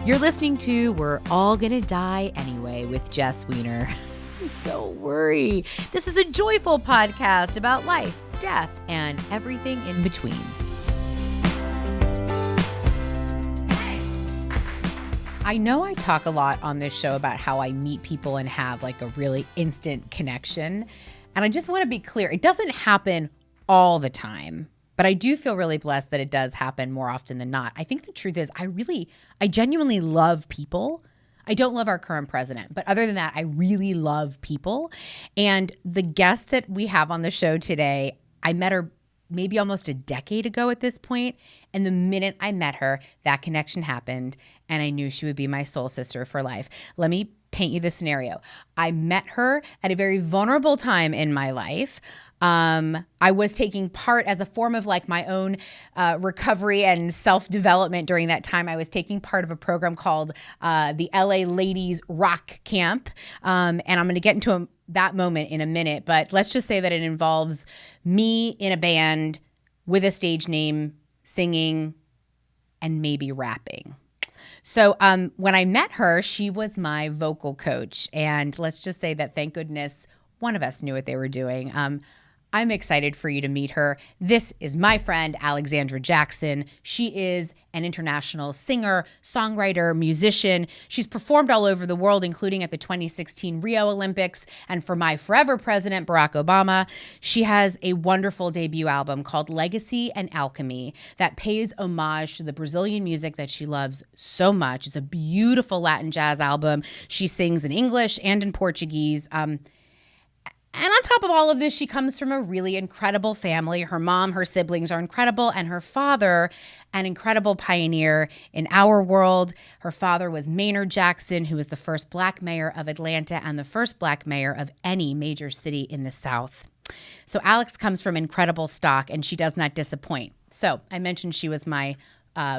You're listening to We're All Gonna Die Anyway with Jess Wiener. Don't worry. This is a joyful podcast about life, death, and everything in between. I know I talk a lot on this show about how I meet people and have like a really instant connection. And I just want to be clear, it doesn't happen all the time, but I do feel really blessed that it does happen more often than not. I think the truth is I genuinely love people. I don't love our current president, but other than that, I really love people. And the guest that we have on the show today, I met her maybe almost a decade ago at this point. And the minute I met her, that connection happened and I knew she would be my soul sister for life. Let me paint you the scenario. I met her at a very vulnerable time in my life. I was taking part as a form of like my own recovery and self-development during that time. I was taking part of a program called the LA Ladies Rock Camp. And I'm going to get into that moment in a minute, but let's just say that it involves me in a band with a stage name, singing, and maybe rapping. So when I met her, she was my vocal coach. And let's just say that thank goodness one of us knew what they were doing. I'm excited for you to meet her. This is my friend, Alexandra Jackson. She is an international singer, songwriter, musician. She's performed all over the world, including at the 2016 Rio Olympics. And for my forever president, Barack Obama, she has a wonderful debut album called Legacy and Alchemy that pays homage to the Brazilian music that she loves so much. It's a beautiful Latin jazz album. She sings in English and in Portuguese. And on top of all of this, she comes from a really incredible family. Her mom, her siblings are incredible, and her father, an incredible pioneer in our world. Her father was Maynard Jackson, who was the first Black mayor of Atlanta and the first Black mayor of any major city in the South. So Alex comes from incredible stock, and she does not disappoint. So I mentioned she was my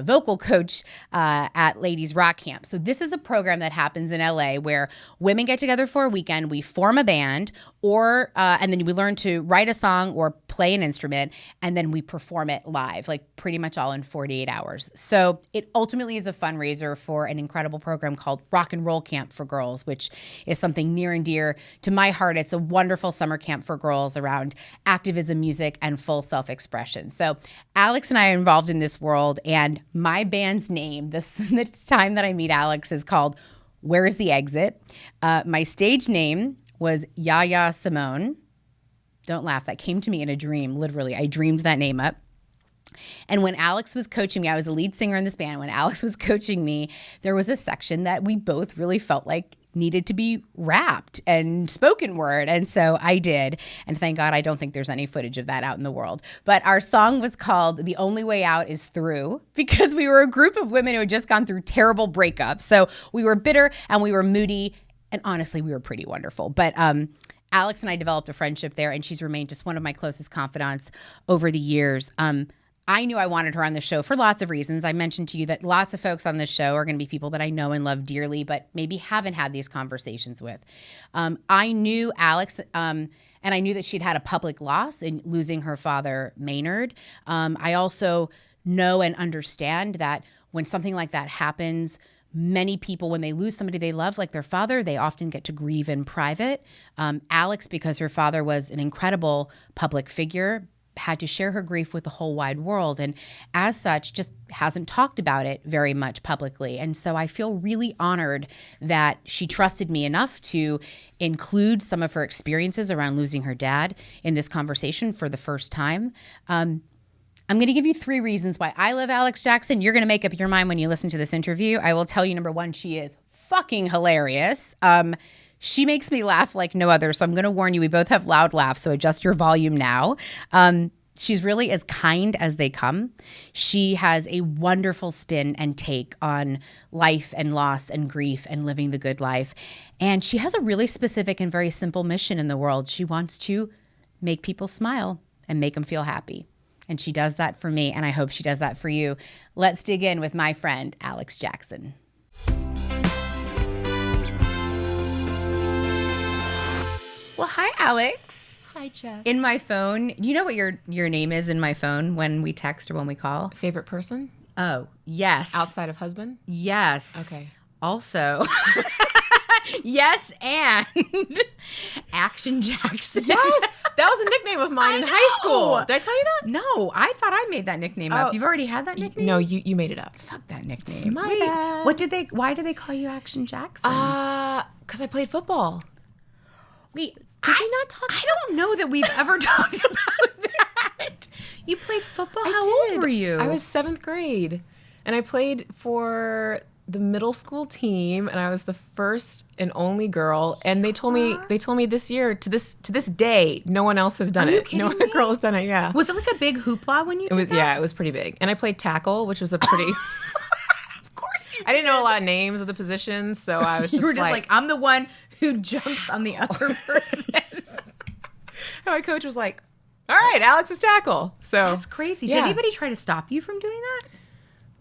vocal coach at Ladies Rock Camp. So this is a program that happens in LA where women get together for a weekend, we form a band, and then we learn to write a song or play an instrument, and then we perform it live, like pretty much all in 48 hours. So it ultimately is a fundraiser for an incredible program called Rock and Roll Camp for Girls, which is something near and dear to my heart. It's a wonderful summer camp for girls around activism, music, and full self-expression. So Alex and I are involved in this world, and my band's name, this time that I meet Alex, is called Where's the Exit? My stage name was Yaya Simone. Don't laugh. That came to me in a dream. Literally, I dreamed that name up. And when Alex was coaching me, I was a lead singer in this band. When Alex was coaching me, there was a section that we both really felt like needed to be rapped and spoken word. And so I did. And thank God I don't think there's any footage of that out in the world. But our song was called The Only Way Out Is Through, because we were a group of women who had just gone through terrible breakups. So we were bitter and we were moody. And honestly, we were pretty wonderful. But Alex and I developed a friendship there, and she's remained just one of my closest confidants over the years. I knew I wanted her on the show for lots of reasons. I mentioned to you that lots of folks on this show are going to be people that I know and love dearly, but maybe haven't had these conversations with. I knew Alex, and I knew that she'd had a public loss in losing her father, Maynard. I also know and understand that when something like that happens, many people, when they lose somebody they love, like their father, they often get to grieve in private. Alex, because her father was an incredible public figure, had to share her grief with the whole wide world, and as such just hasn't talked about it very much publicly. And so I feel really honored that she trusted me enough to include some of her experiences around losing her dad in this conversation for the first time. I'm going to give you 3 reasons why I love Alex Jackson. You're going to make up your mind when you listen to this interview. I will tell you, number 1, she is fucking hilarious. She makes me laugh like no other. So I'm going to warn you, we both have loud laughs, so adjust your volume now. She's really as kind as they come. She has a wonderful spin and take on life and loss and grief and living the good life. And she has a really specific and very simple mission in the world. She wants to make people smile and make them feel happy. And she does that for me, and I hope she does that for you. Let's dig in with my friend, Alex Jackson. Well, hi, Alex. Hi, Jess. In my phone, do you know what your name is in my phone when we text or when we call? Favorite person? Oh, yes. Outside of husband? Yes. Okay. Also, yes, and Action Jackson. Yes, that was a nickname of mine in high school. Did I tell you that? No, I thought I made that nickname up. You've already had that nickname? No, you made it up. Fuck that nickname. It's my bad. Why do they call you Action Jackson? Because I played football. Wait, Did we not talk? I don't know that we've ever talked about that. You played football? How old were you? I was 7th grade, and I played for the middle school team, and I was the first and only girl. And they told me this year, to this day, no one else has done it. No other girl has done it. Yeah. Was it like a big hoopla when you did that? Yeah, it was pretty big. And I played tackle, which was a pretty. Of course you did. I didn't know a lot of names of the positions, so I was just, you were just like, I'm the one who jumps on the other person. And my coach was like, all right, Alex is tackle. So that's crazy. Did anybody try to stop you from doing that?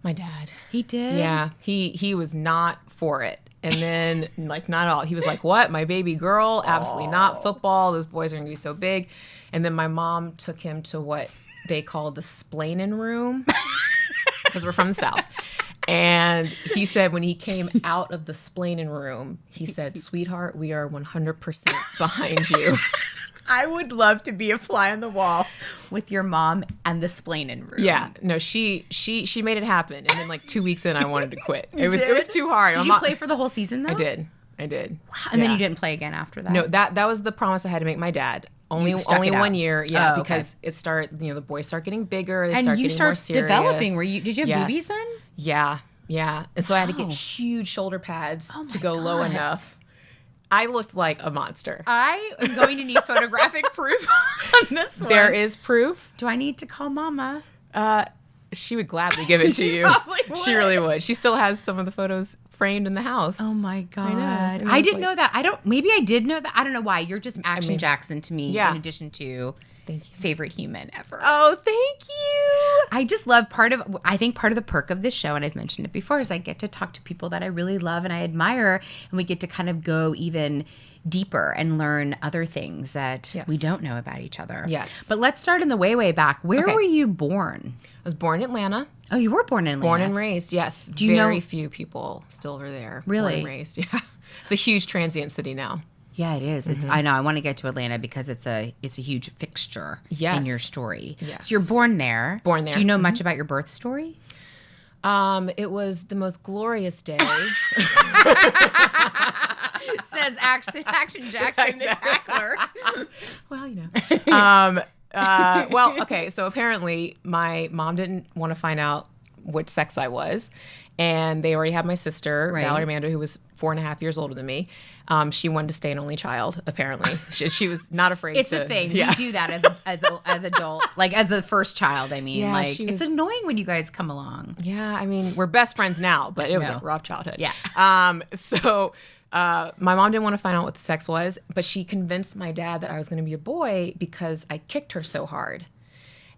My dad. He did? Yeah. He was not for it. And then, like, not all. He was like, what? My baby girl? Absolutely not. Football. Those boys are going to be so big. And then my mom took him to what they call the splaining room, because we're from the South. And he said when he came out of the splaining room, he said, sweetheart, we are 100% behind you. I would love to be a fly on the wall with your mom and the splaining room. Yeah, no, she made it happen, and then like 2 weeks in, I wanted to quit. It was too hard. Did you play for the whole season though? I did. Wow, and then you didn't play again after that. No, that was the promise I had to make my dad. Only 1 year, because it started. The boys start getting bigger. They start getting more serious. Developing. Did you have boobies then? Yeah, and so I had to get huge shoulder pads to go low enough. I looked like a monster. I am going to need photographic proof on this one. There is proof. Do I need to call Mama? She would gladly give it to you. Probably would. She really would. She still has some of the photos framed in the house. Oh my God. I know. I didn't know that. Maybe I did know that. I don't know why. You're just Action Jackson to me in addition to favorite human ever. Oh, thank you. I just love I think part of the perk of this show, and I've mentioned it before, is I get to talk to people that I really love and I admire, and we get to kind of go even deeper and learn other things that we don't know about each other. Yes. But let's start in the way back. Where were you born? I was born in Atlanta. Oh, you were born in Atlanta. Born and raised, yes. Do you Very know few people still are there. Really? Born and raised, yeah. It's a huge transient city now. Yeah, it is. It's I know. I want to get to Atlanta because it's a huge fixture in your story. Yes. So you're born there. Born there. Do you know much about your birth story? It was the most glorious day. Says Action Jackson, the tackler. Well, well, okay. So apparently, my mom didn't want to find out which sex I was, and they already had my sister, Valerie Amanda, who was 4.5 years older than me. She wanted to stay an only child. Apparently, she was not afraid. It's a thing. Yeah. We do that as adult, like as the first child. I mean, it's annoying when you guys come along. Yeah, I mean, we're best friends now, but it was a rough childhood. Yeah. So my mom didn't want to find out what the sex was, but she convinced my dad that I was going to be a boy because I kicked her so hard,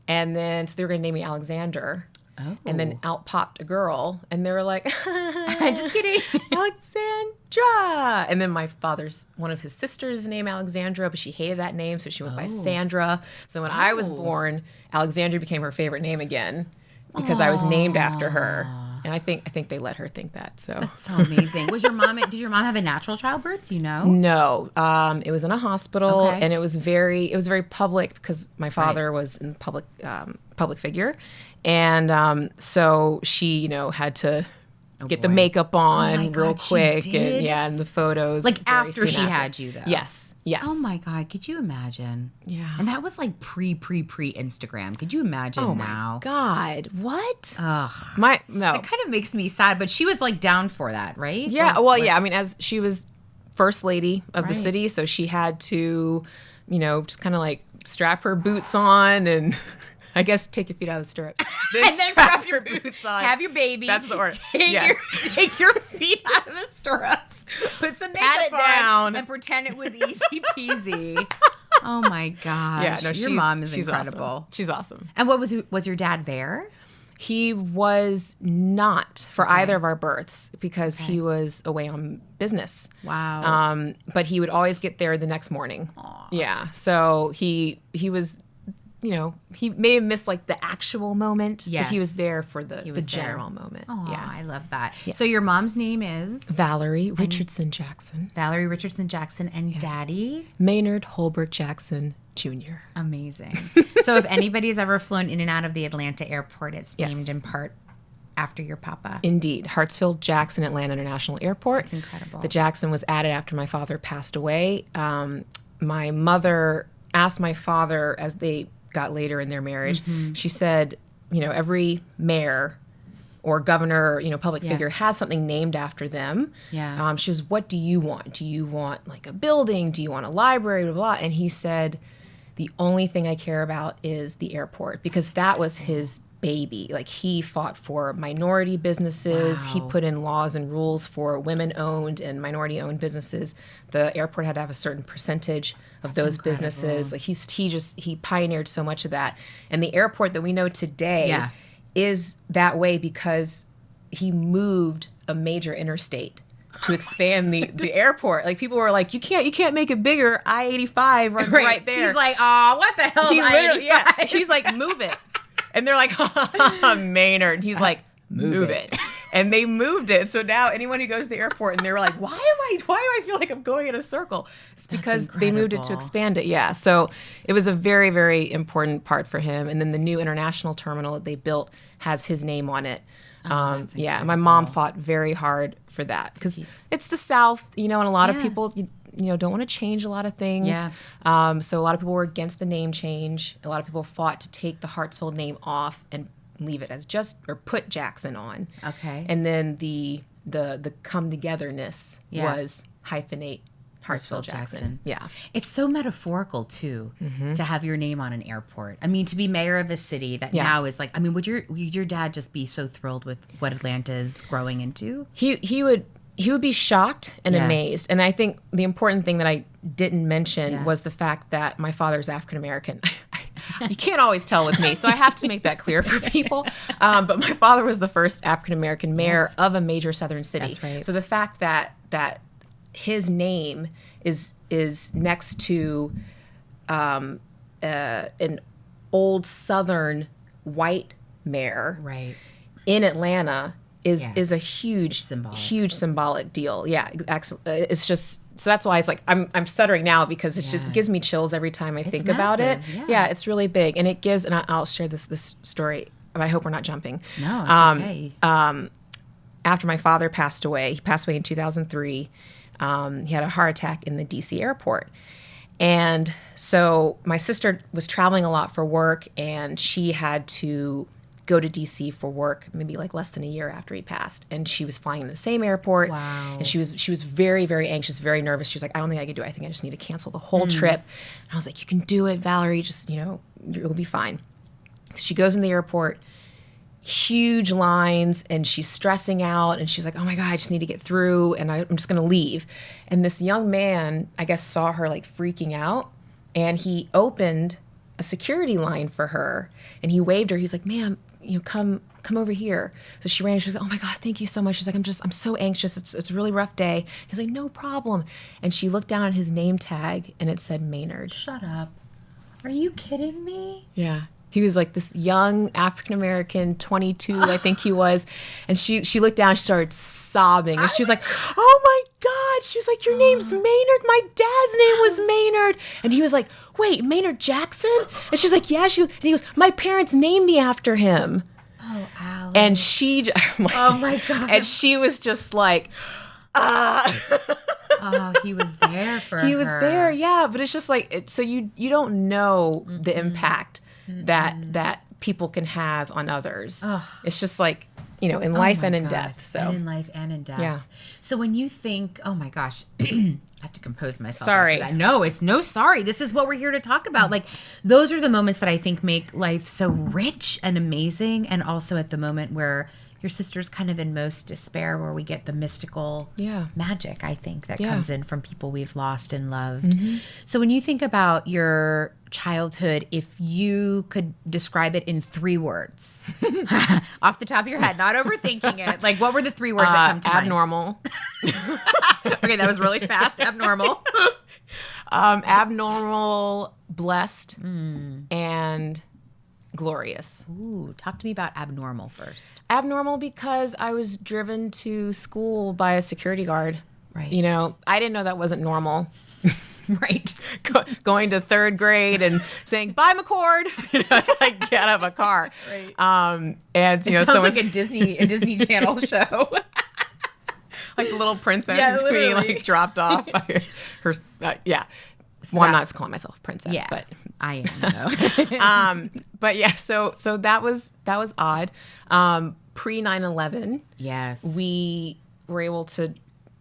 and then so they were going to name me Alexander. Oh. And then out popped a girl, and they were like, just kidding. Alexandra. And then my father's, one of his sisters named Alexandra, but she hated that name, so she went by Sandra. So when I was born, Alexandra became her favorite name again because I was named after her. And I think they let her think that. So that's so amazing. Did your mom have a natural childbirth? Do you know? No. It was in a hospital, and it was very public because my father was in public figure. And so she, had to get the makeup on real quick. And the photos. Like after she had you, though? Yes. Oh, my God. Could you imagine? Yeah. And that was like pre-Instagram. Could you imagine now? Oh, my God. What? Ugh. No. It kind of makes me sad, but she was like down for that, right? Yeah. I mean, as she was first lady of the city, so she had to, just kind of like strap her boots on and... I guess take your feet out of the stirrups. Then strap your boots on. Have your baby. That's the order. Take your feet out of the stirrups. Put some makeup on and pretend it was easy peasy. Oh my gosh. Yeah, no, your mom is incredible. Awesome. She's awesome. And what was your dad there? He was not for either of our births because he was away on business. Wow. But he would always get there the next morning. Aww. Yeah. So he was he may have missed like the actual moment, Yes. but he was there for the was general moment. Oh, Yeah. I love that. So your mom's name is Valerie Richardson Jackson. Valerie Richardson Jackson, and Daddy? Maynard Holbrook Jackson Jr. Amazing. So if anybody's ever flown in and out of the Atlanta airport, it's named in part after your papa. Indeed. Hartsfield Jackson Atlanta International Airport. That's incredible. The Jackson was added after my father passed away. My mother asked my father, as they got later in their marriage, she said, every mayor or governor, public figure has something named after them. Yeah. She was, what do you want? Do you want like a building? Do you want a library? Blah, blah. And he said, the only thing I care about is the airport, because that was his baby. Like, he fought for minority businesses. He put in laws and rules for women-owned and minority-owned businesses. The airport had to have a certain percentage of those businesses. Like, he pioneered so much of that. And the airport that we know today is that way because he moved a major interstate to expand the airport. Like, people were like, you can't make it bigger. I-85 runs right there. He's like, oh, what the hell is I-85? He's like, move it. And they're like, Maynard. And he's like, move it. And they moved it. So now anyone who goes to the airport and they're like, why do I feel like I'm going in a circle? It's because they moved it to expand it. Yeah. So it was a very, very important part for him. And then the new international terminal that they built has his name on it. Yeah. My mom fought very hard for that because it's the South, and a lot of people, don't want to change a lot of things. Yeah. So a lot of people were against the name change. A lot of people fought to take the Hartsfield name off and leave it as or put Jackson on. Okay. And then the come togetherness was hyphenate Hartsfield Jackson. Yeah. It's so metaphorical too, to have your name on an airport. I mean, to be mayor of a city that now is like, I mean, would your dad just be so thrilled with what Atlanta is growing into? He would be shocked and amazed. And I think the important thing that I didn't mention was the fact that my father's African American. You can't always tell with me, so I have to make that clear for people. But my father was the first African American mayor of a major southern city. That's right. So the fact that his name is next to an old southern white mayor in Atlanta is a huge symbolic deal. Yeah, it's just, so that's why it's like I'm stuttering now because it gives me chills every time I think about it. Yeah, it's really big, and it gives. And I'll share this story. But I hope we're not jumping. No, it's okay. After my father passed away, he passed away in 2003. He had a heart attack in the DC airport. And so my sister was traveling a lot for work, and she had to go to DC for work maybe like less than a year after he passed. And she was flying in the same airport. Wow. And she was very, very anxious, very nervous. She was like, I don't think I can do it. I think I just need to cancel the whole trip. And I was like, you can do it, Valerie. Just, you'll be fine. So she goes in the airport, huge lines, and she's stressing out, and she's like, oh my God, I just need to get through, and I'm just going to leave. And this young man, I guess, saw her like freaking out, and he opened a security line for her, and he waved her. He's like, ma'am, come over here. So she ran, and she was like, oh my God, thank you so much. She's like, I'm so anxious. It's a really rough day. He's like, no problem. And she looked down at his name tag, and it said Maynard. Shut up. Are you kidding me? Yeah. He was like this young African-American, 22, I think he was. And she looked down, she started sobbing. And she was like, oh my God. She was like, your name's Maynard. My dad's name was Maynard. And he was like, wait, Maynard Jackson? And she was like, yeah. And he goes, my parents named me after him. Oh, Alex. And she, oh my God. And she was just like, Oh, he was there for her. He was there, yeah. But it's just like, so you don't know the impact that people can have on others. It's just like, in life and in death. So and in life and in death. Yeah. So when you think, oh my gosh, I have to compose myself. Sorry. No, it's no sorry. This is what we're here to talk about. Like, those are the moments that I think make life so rich and amazing. And also at the moment where your sister's kind of in most despair, where we get the mystical magic, I think, that comes in from people we've lost and loved. So when you think about your childhood, if you could describe it in 3 words, off the top of your head, not overthinking it, like, what were the 3 words that come to abnormal. mind? Okay, that was really fast. Abnormal. Abnormal, blessed, and and glorious. Ooh, talk to me about abnormal first. Abnormal because I was driven to school by a security guard. Right. You know, I didn't know that wasn't normal. Right. Going to third grade and saying, bye, McCord. You know, it's like, get out of a car. Right. And, you know, sounds like a Disney Channel show. Like the little princess Yeah, is being literally. like dropped off by her. Yeah. Well, I'm not calling myself a princess, Yeah, but I am, though. but yeah, so that was odd. Pre 9/11, Yes. we were able to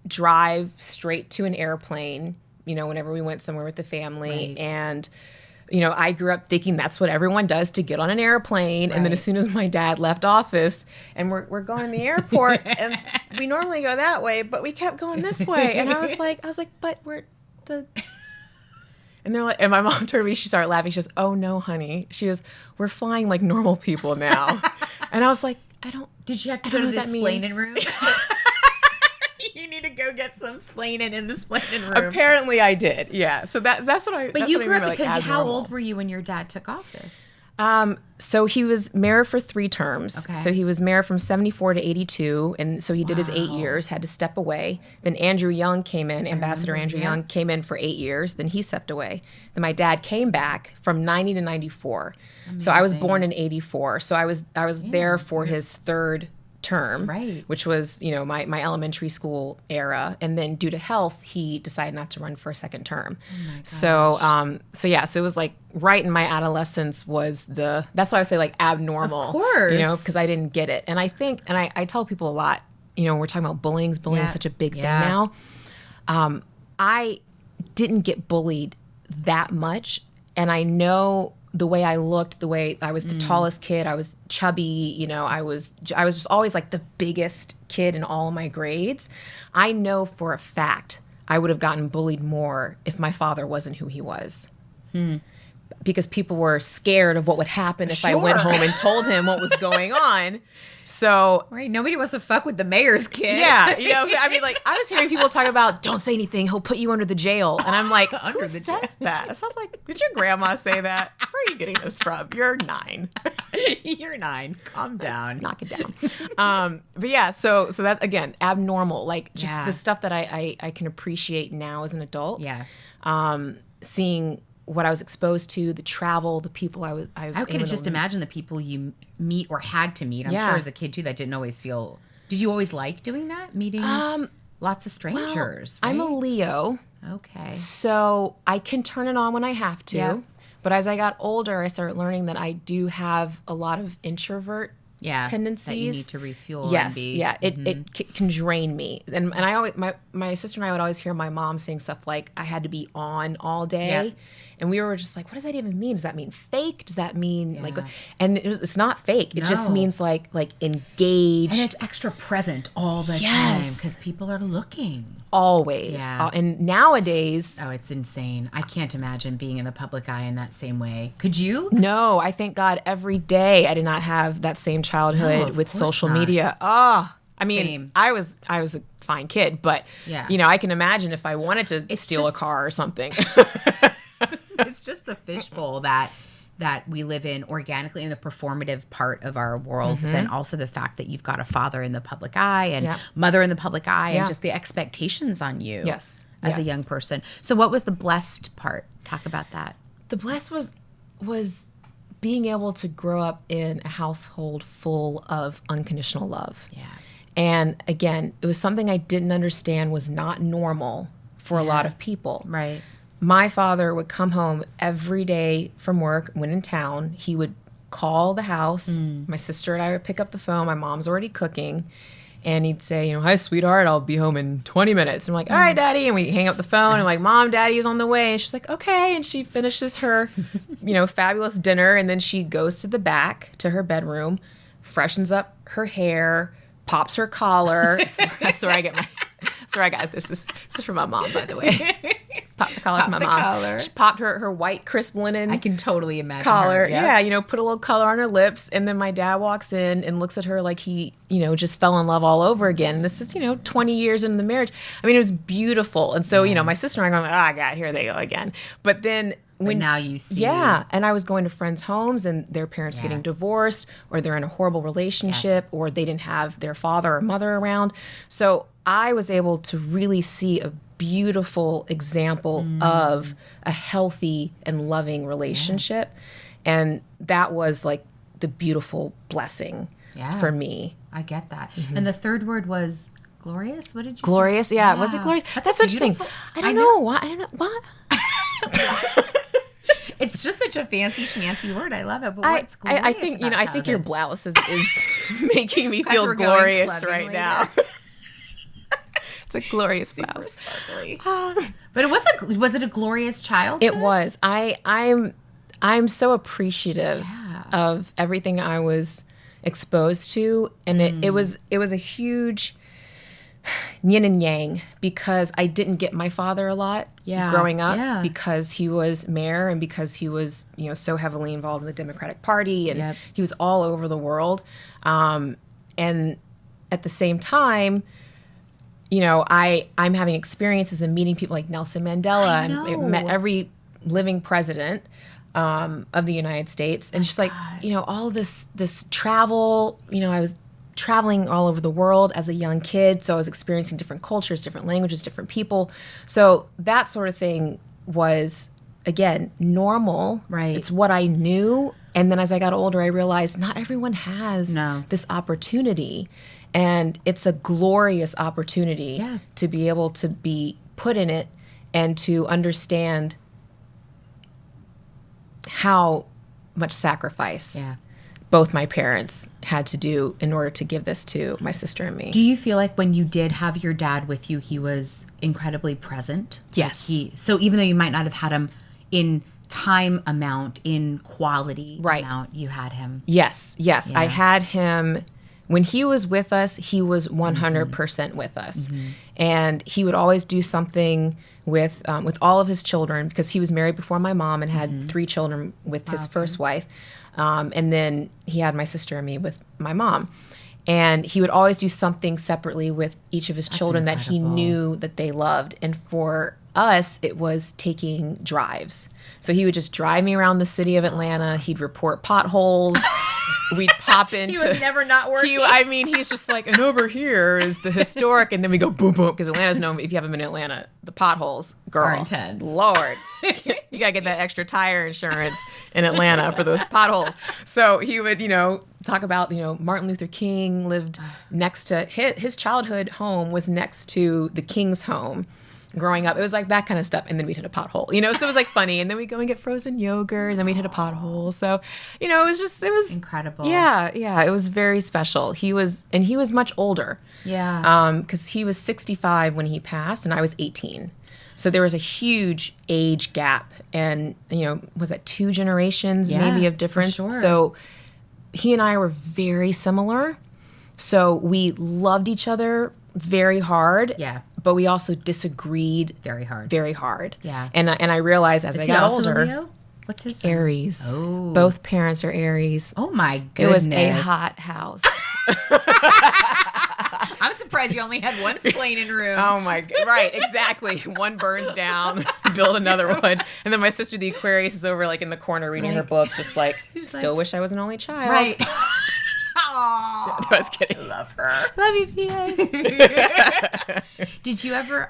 drive straight to an airplane, you know, whenever we went somewhere with the family. Right. And, you know, I grew up thinking that's what everyone does to get on an airplane. And then as soon as my dad left office and we're going to the airport and we normally go that way, but we kept going this way. And I was like, but we're the... And they're like, and my mom turned to me, she started laughing. She goes, oh no, honey. She goes, we're flying like normal people now. And I was like, Did you have to go to the splaining room? You need to go get some splaining in the splaining room. Apparently I did. Yeah. So that's what I. But you grew up like, because how abnormal. old were you when your dad took office? So he was mayor for 3 terms. Okay. So he was mayor from 74 to 82. And so he did his 8 years, had to step away. Then Andrew Young came in, Ambassador Andrew Young came in for 8 years. Then he stepped away. Then my dad came back from 90 to 94. Amazing. So I was born in 84. So I was there for his 3rd term, Right. which was, you know, my elementary school era. And then due to health, he decided not to run for a 2nd term. So it was like right in my adolescence that's why I say like abnormal. Of course. You know, because I didn't get it. And I think, and I tell people a lot, you know, we're talking about bullying is such a big thing now. I didn't get bullied that much. And I know the way I looked, the way I was the tallest kid, I was chubby, you know, I was just always like the biggest kid in all of my grades. I know for a fact I would have gotten bullied more if my father wasn't who he was. Because people were scared of what would happen if I went home and told him what was going on. So Right. Nobody wants to fuck with the mayor's kid. yeah, you know, I mean, like I was hearing people talk about, don't say anything, he'll put you under the jail. And I'm like, who says that? It sounds like, did your grandma say that? Where are you getting this from? You're 9. You're 9. Calm down. Knock it down. But yeah, so that, again, abnormal, like just the stuff that I can appreciate now as an adult. Yeah. Seeing what I was exposed to, the travel, the people I can just imagine the people you meet or had to meet. I'm sure as a kid too, that didn't always feel. Did you always like doing that? Meeting lots of strangers. Well, right? I'm a Leo. Okay. So I can turn it on when I have to. Yep. But as I got older, I started learning that I do have a lot of introvert tendencies. That you need to refuel. Yes. And be, Yeah. It can drain me. And I always, my sister and I would always hear my mom saying stuff like, I had to be on all day. Yeah. And we were just like, what does that even mean? Does that mean fake? Does that mean like, and it's not fake. It just means like engaged. And it's extra present all the time because people are looking. Always. Yeah. And nowadays. Oh, it's insane. I can't imagine being in the public eye in that same way. Could you? No, I thank God every day I did not have that same childhood with social media. I mean, Same. I was a fine kid, but you know, I can imagine if I wanted to steal a car or something. It's just the fishbowl that we live in organically in the performative part of our world, but then also the fact that you've got a father in the public eye and mother in the public eye and just the expectations on you as a young person. So what was the blessed part? Talk about that. The blessed was being able to grow up in a household full of unconditional love. Yeah. And again, it was something I didn't understand was not normal for a lot of people. Right. My father would come home every day from work. When in town, he would call the house. My sister and I would pick up the phone. My mom's already cooking. And he'd say, you know, hi, sweetheart, I'll be home in 20 minutes. And I'm like, all right, Daddy. And we hang up the phone. And I'm like, Mom, Daddy's on the way. And she's like, okay. And she finishes her, you know, fabulous dinner. And then she goes to the back to her bedroom, freshens up her hair, pops her collar. That's where I get this is from my mom, by the way. Pop the collar from my mom. Collar. She popped her white crisp linen. I can totally imagine collar. her. Yeah, you know, put a little color on her lips, and then my dad walks in and looks at her like he, you know, just fell in love all over again. And this is, you know, 20 years into the marriage. I mean, it was beautiful. And so, you know, my sister and I are going, oh God, here they go again. But then when now you see. Yeah. And I was going to friends' homes and their parents getting divorced, or they're in a horrible relationship, or they didn't have their father or mother around. So I was able to really see a beautiful example of a healthy and loving relationship. And that was like the beautiful blessing for me. I get that. And the third word was glorious. What did you glorious? say? Yeah. Was it glorious? That's interesting. I don't know why. I don't know what. It's just such a fancy schmancy word. I love it. But what's glorious? I think about I think your blouse is making me feel we're glorious right now. It's a glorious blouse. Sparkly. But it was it a glorious childhood? It was. I'm so appreciative of everything I was exposed to, and it was a huge yin and yang, because I didn't get my father a lot growing up because he was mayor and because he was so heavily involved in the Democratic Party, and he was all over the world, and at the same time, I'm having experiences and meeting people like Nelson Mandela. I met every living president of the United States, and just like all this travel. I was traveling all over the world as a young kid, so I was experiencing different cultures, different languages, different people. So that sort of thing was, again, normal. Right. It's what I knew. And then as I got older, I realized not everyone has this opportunity. And it's a glorious opportunity to be able to be put in it and to understand how much sacrifice both my parents had to do in order to give this to my sister and me. Do you feel like when you did have your dad with you, he was incredibly present? Yes. So even though you might not have had him in time amount, in quality amount, you had him? Yes. Yeah. I had him. When he was with us, he was 100% with us. And he would always do something with all of his children, because he was married before my mom and had 3 children with his first wife. And then he had my sister and me with my mom. And he would always do something separately with each of his children that he knew that they loved. And for us, it was taking drives. So he would just drive me around the city of Atlanta. He'd report potholes. We'd pop into. He was never not working. He's just like, and over here is the historic, and then we go boom, boom, because Atlanta's known, if you haven't been in Atlanta, the potholes, girl, are intense. Lord, you gotta get that extra tire insurance in Atlanta for those potholes. So he would, talk about, Martin Luther King lived next to his childhood home was next to the King's home. Growing up, it was like that kind of stuff, and then we'd hit a pothole, so it was like funny, and then we'd go and get frozen yogurt, and then we'd hit a pothole. So, it was incredible. Yeah, it was very special. He was much older. Yeah. Because he was 65 when he passed, and I was 18. So there was a huge age gap, and was that 2 generations maybe of difference? For sure. So he and I were very similar. So we loved each other very hard. Yeah. But we also disagreed very hard. Very hard. Yeah. And I realized as I got older. Leo? What's his sign? Aries. Oh. Both parents are Aries. Oh my goodness. It was a hot house. I'm surprised you only had one splaining room. Oh my god. Right, exactly. One burns down, build another one. And then my sister, the Aquarius, is over like in the corner reading her book, just like, still wish I was an only child. Right. I was kidding. I love her. Love you, PA. Did you ever,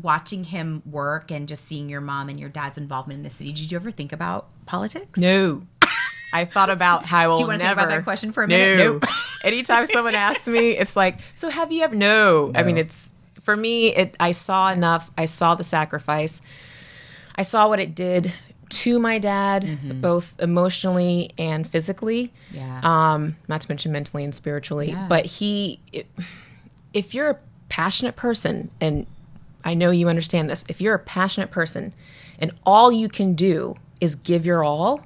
watching him work and just seeing your mom and your dad's involvement in the city, did you ever think about politics? No. I thought about how I will never. Do you want to think about that question for a minute? No. Nope. Anytime someone asks me, it's like, so have you ever? No. I mean, it's, for me, I saw enough. I saw the sacrifice. I saw what it did to my dad, both emotionally and physically. Yeah. Not to mention mentally and spiritually. Yeah. But if you're a passionate person, and I know you understand this, if you're a passionate person and all you can do is give your all,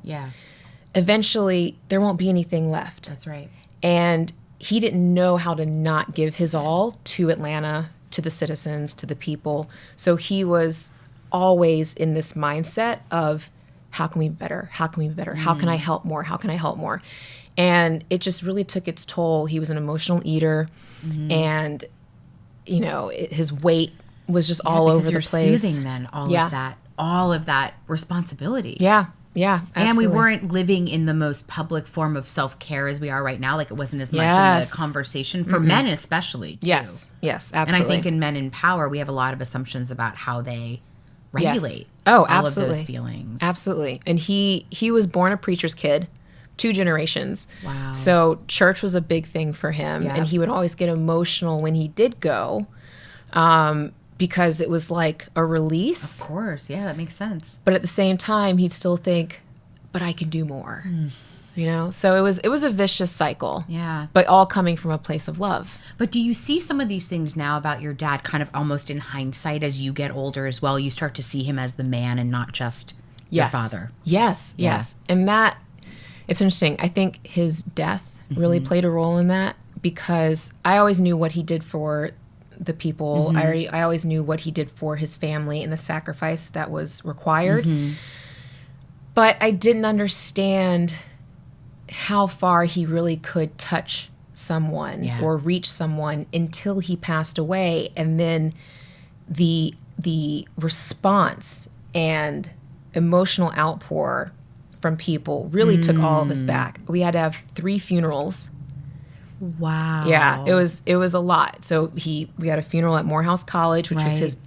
eventually there won't be anything left. That's right. And he didn't know how to not give his all to Atlanta, to the citizens, to the people. So he was always in this mindset of, how can we be better? How can we be better? How can I help more? How can I help more? And it just really took its toll. He was an emotional eater, and his weight was just all over the place. You're soothing then all of that all of that responsibility. Yeah. Yeah. Absolutely. And we weren't living in the most public form of self-care as we are right now. Like, it wasn't as much in the conversation for men, especially. Too. Yes. Yes. Absolutely. And I think in men in power, we have a lot of assumptions about how they regulate. Yes. Oh, all absolutely. of those feelings. Absolutely. And he was born a preacher's kid, 2 generations. Wow. So church was a big thing for him. Yep. And he would always get emotional when he did go, because it was like a release. Of course. Yeah, that makes sense. But at the same time, he'd still think, but I can do more. You know? So it was a vicious cycle. Yeah. But all coming from a place of love. But do you see some of these things now about your dad kind of almost in hindsight as you get older as well? You start to see him as the man and not just your father. Yes, Yeah. yes. And that, it's interesting. I think his death really played a role in that, because I always knew what he did for the people. I always knew what he did for his family and the sacrifice that was required. But I didn't understand how far he really could touch someone or reach someone until he passed away. And then the response and emotional outpour from people really took all of us back. We had to have 3 funerals. Wow. Yeah, it was a lot. So we had a funeral at Morehouse College, which was his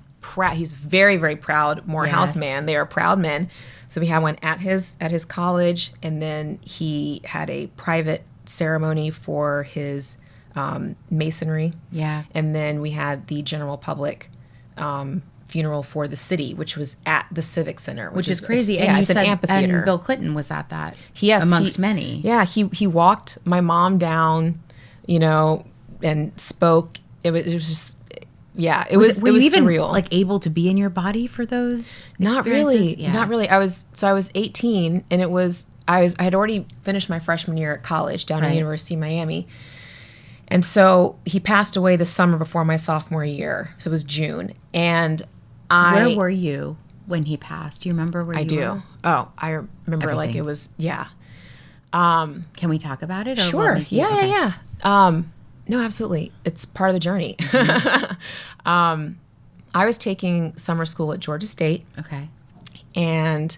he's very, very proud Morehouse man. They are proud men. So we had one at his college, and then he had a private ceremony for his masonry. Yeah. And then we had the general public funeral for the city, which was at the Civic Center, which is crazy. And it's an amphitheater. And Bill Clinton was at that. Yes, amongst many. Yeah, he walked my mom down, and spoke. It was just, it was even surreal. Like able to be in your body for those Not really. experiences? Yeah. Not really. I was 18, and I had already finished my freshman year at college down at University of Miami. And so he passed away the summer before my sophomore year. So it was June. And where were you when he passed? Do you remember where you were? Oh, I remember. Everything. Like it was, Can we talk about it? Or sure. Yeah. No, absolutely. It's part of the journey. I was taking summer school at Georgia State. Okay. And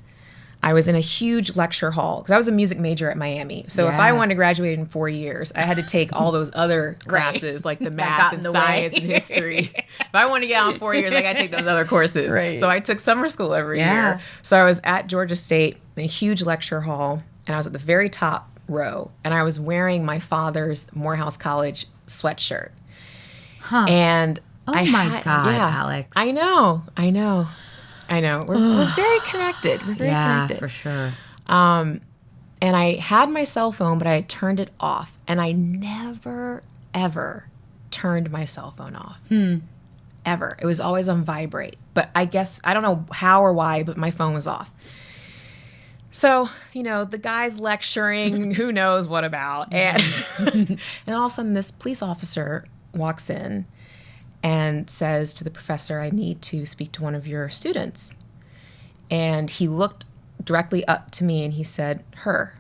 I was in a huge lecture hall because I was a music major at Miami. So if I wanted to graduate in 4 years, I had to take all those other classes like the math and science and history. If I wanted to get out in 4 years, I got to take those other courses. Right. So I took summer school every year. So I was at Georgia State in a huge lecture hall, and I was at the very top row, and I was wearing my father's Morehouse College sweatshirt. Huh. And God, Alex. I know. We're very connected. We're very connected. For sure. And I had my cell phone, but I had turned it off. And I never, ever turned my cell phone off. Ever. It was always on vibrate. But I guess, I don't know how or why, but my phone was off. So, the guy's lecturing, who knows what about. And, and all of a sudden, this police officer walks in and says to the professor, I need to speak to one of your students. And he looked directly up to me and he said, her.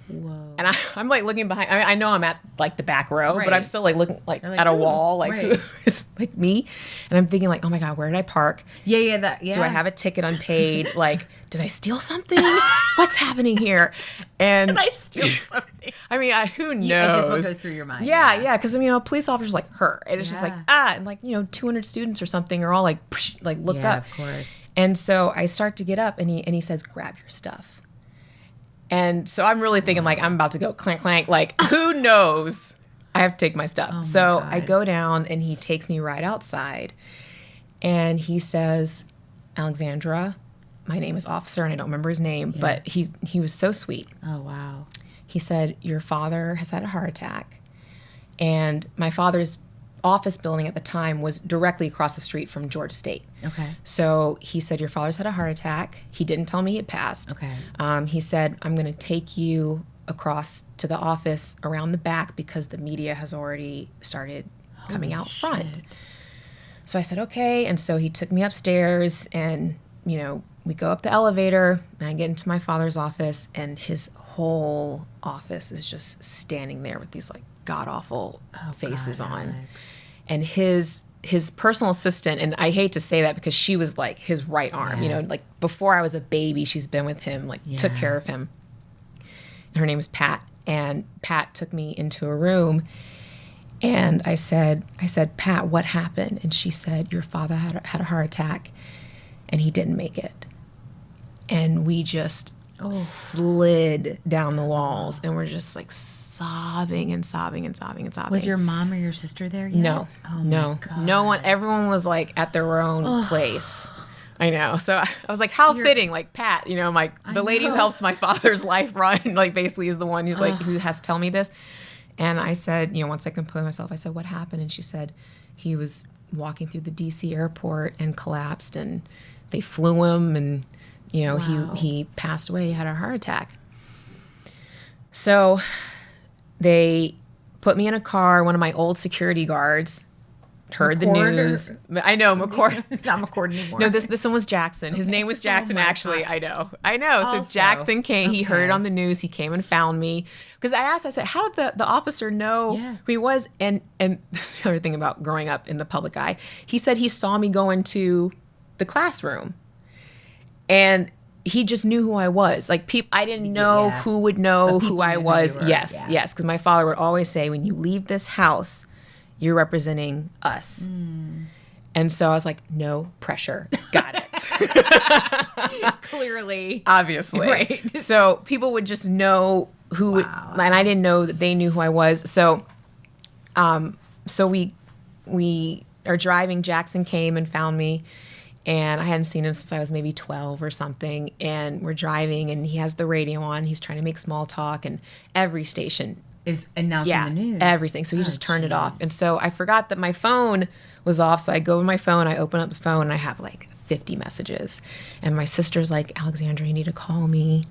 Whoa. And I'm like looking behind. I know I'm at like the back row, but I'm still like looking like at a wall, like who is like me. And I'm thinking like, oh my God, where did I park? Yeah. Do I have a ticket unpaid? Like, did I steal something? What's happening here? And did I steal something? I mean, who knows? It's just what goes through your mind. Yeah. Because a police officer's like her, and it's just like and like 200 students or something are all like look up. Of course. And so I start to get up, and he says, grab your stuff. And so I'm really thinking like I'm about to go clank clank. Like who knows? I have to take my stuff. So I go down, and he takes me right outside, and he says, Alexandra, my name is Officer, and I don't remember his name, but he was so sweet. Oh, wow. He said, your father has had a heart attack. And my father's office building at the time was directly across the street from Georgia State. Okay. So he said, your father's had a heart attack. He didn't tell me he had passed. Okay. He said, I'm going to take you across to the office around the back because the media has already started coming out front. So I said, okay. And so he took me upstairs, and, we go up the elevator, and I get into my father's office, and his whole office is just standing there with these like god-awful faces on. Alex. And his his personal assistant, and I hate to say that because she was like his right arm, like before I was a baby, she's been with him, like took care of him. Her name is Pat, and Pat took me into a room, and I said, Pat, what happened? And she said, your father had a heart attack and he didn't make it. And we just slid down the walls, and we're just like sobbing and sobbing and sobbing and sobbing. Was your mom or your sister there yet? No. No one. Everyone was like at their own place. I know. So I was like, how fitting, like Pat, like the lady who helps my father's life run, like basically is the one who's like, who has to tell me this. And I said, once I composed myself, I said, what happened? And she said, he was walking through the DC airport and collapsed, and they flew him, and he passed away. He had a heart attack. So they put me in a car. One of my old security guards heard the news. I know, McCord. Not McCord anymore. No, this one was Jackson. His name was Jackson, actually. God. I know. Also, so Jackson came. He heard it on the news. He came and found me. Because I said, how did the officer know who he was? And this is the other thing about growing up in the public eye. He said he saw me go into the classroom. And he just knew who I was. Like, I didn't know who would know who I was. Yes. Because my father would always say, when you leave this house, you're representing us. And so I was like, no pressure. Got it. Clearly. Obviously. Right. So people would just know who would, and I didn't know that they knew who I was. So we are driving. Jackson came and found me, and I hadn't seen him since I was maybe 12 or something. And we're driving, and he has the radio on. He's trying to make small talk, and every station is announcing the news. Everything. So he just turned it off. And so I forgot that my phone was off. So I go to my phone, I open up the phone, and I have like 50 messages. And my sister's like, Alexandra, you need to call me.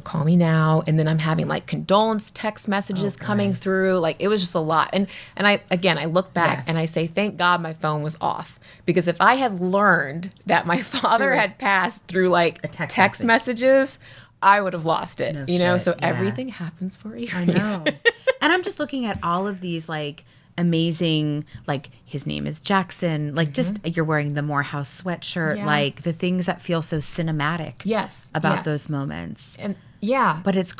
Call me now. And then I'm having like condolence text messages coming through. Like, it was just a lot. And I look back and I say, thank God my phone was off. Because if I had learned that my father had passed through like text messages, I would have lost it, So everything happens for a reason. I know. And I'm just looking at all of these like amazing, like his name is Jackson, like just you're wearing the Morehouse sweatshirt, like the things that feel so cinematic. About those moments. And but it's